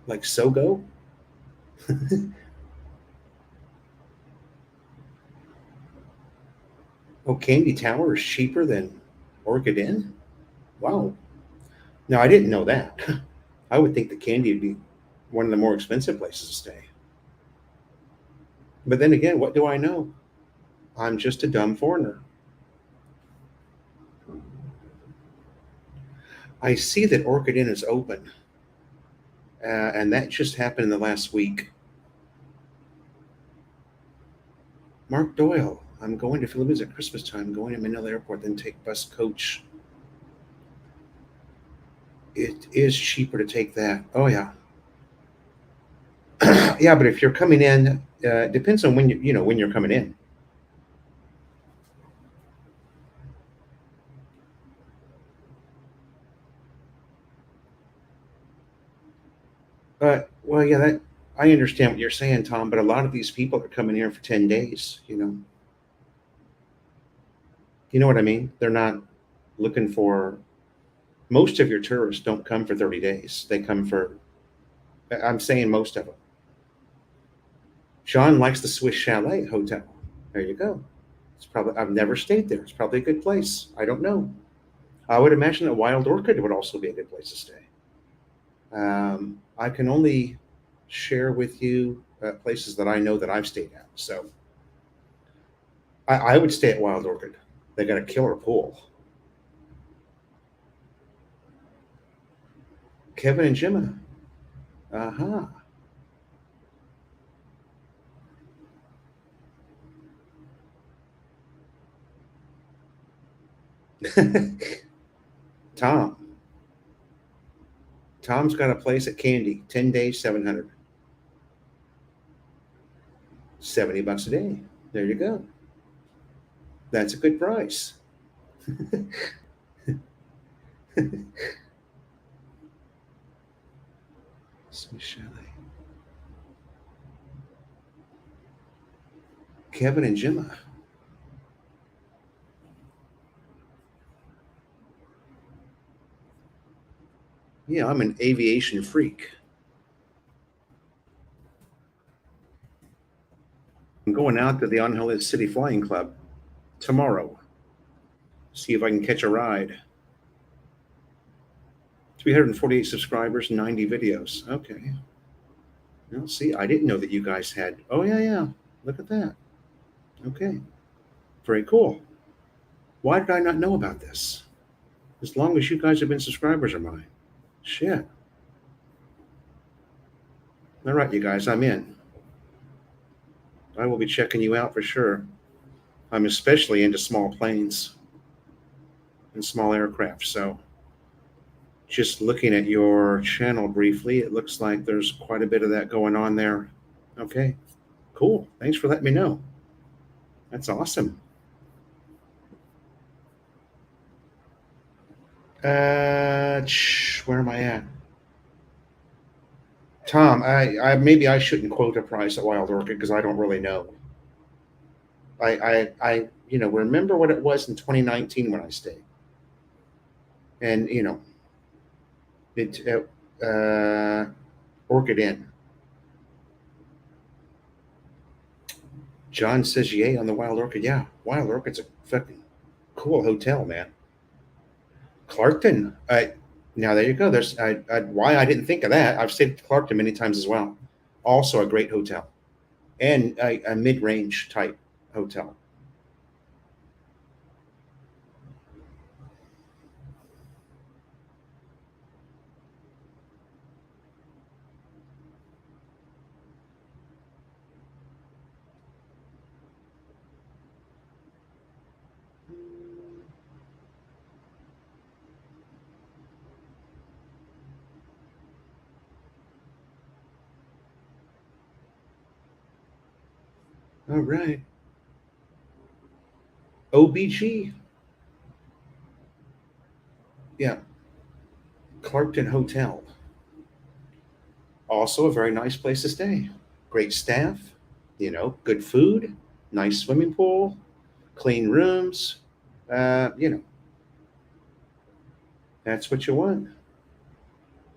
like Sogo. Oh, Candy Tower is cheaper than Orchid Inn? Wow. No, I didn't know that. I would think the Candy would be one of the more expensive places to stay. But then again, what do I know? I'm just a dumb foreigner. I see that Orchid Inn is open, and that just happened in the last week. Mark Doyle, I'm going to Philippines at Christmas time, going to Manila Airport, then take bus coach. It is cheaper to take that. Oh yeah, yeah. But if you're coming in, depends on when when you're coming in. Well, yeah, that I understand what you're saying, Tom. But a lot of these people are coming here for 10 days. You know what I mean? They're not looking for. Most of your tourists don't come for 30 days. They come for. I'm saying most of them. John likes the Swiss Chalet Hotel. There you go. It's probably I've never stayed there. It's probably a good place. I don't know. I would imagine that Wild Orchid would also be a good place to stay. I can only share with you places that I know that I've stayed at. So I would stay at Wild Orchid. They got a killer pool. Kevin and Gemma. Uh huh. Tom. Tom's got a place at Candy. 10 days, 700. $70 a day. There you go. That's a good price. Swiss Chalet. Kevin and Gemma. Yeah, I'm an aviation freak. I'm going out to the Angeles City Flying Club tomorrow. See if I can catch a ride. 348 subscribers, 90 videos. Okay. Well, see, I didn't know that you guys had. Oh, yeah, yeah. Look at that. Okay. Very cool. Why did I not know about this? As long as you guys have been subscribers of mine. Shit. All right, you guys, I'm in. I will be checking you out for sure. I'm especially into small planes and small aircraft. So, just looking at your channel briefly, it looks like there's quite a bit of that going on there. Okay, cool. Thanks for letting me know. That's awesome. Where am I at? Tom, I maybe I shouldn't quote a price at Wild Orchid because I don't really know. Remember what it was in 2019 when I stayed, and it Orchid Inn. John says yay on the Wild Orchid. Yeah, Wild Orchid's a fucking cool hotel, man. Clarkton. Now there you go. There's why I didn't think of that. I've stayed at Clarkton many times as well. Also a great hotel and a mid-range type hotel. All right. OBG. Yeah. Clarkton Hotel. Also a very nice place to stay. Great staff, good food, nice swimming pool, clean rooms. Uh, you know, that's what you want.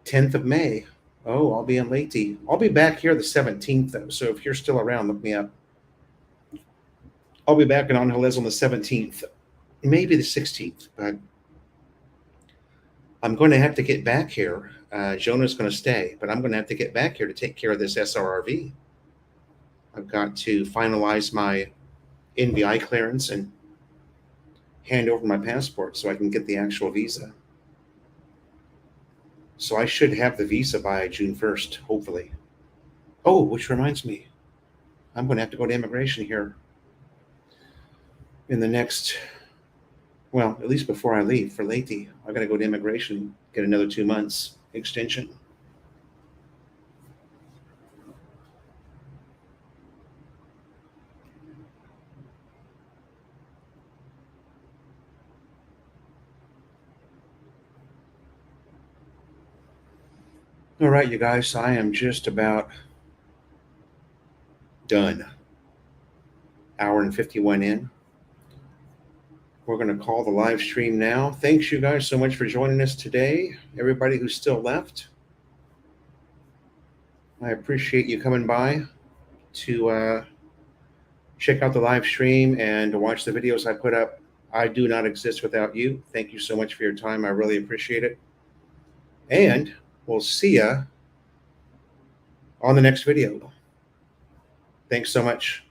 10th of May. Oh, I'll be in Leyte. I'll be back here the 17th, though. So if you're still around, look me up. I'll be back in Angeles on the 17th, maybe the 16th, but I'm going to have to get back here. Jonah's going to stay, but I'm going to have to get back here to take care of this SRRV. I've got to finalize my NVI clearance and hand over my passport so I can get the actual visa. So I should have the visa by June 1st, hopefully. Oh, which reminds me, I'm going to have to go to immigration here in the next Well, at least before I leave for Leyte, I got to go to immigration, get another 2 months extension. All right, you guys, I am just about done. Hour and 51 in. We're going to call the live stream now. Thanks, you guys, so much for joining us today. Everybody who's still left, I appreciate you coming by to check out the live stream and to watch the videos I put up. I do not exist without you. Thank you so much for your time. I really appreciate it. And we'll see you on the next video. Thanks so much.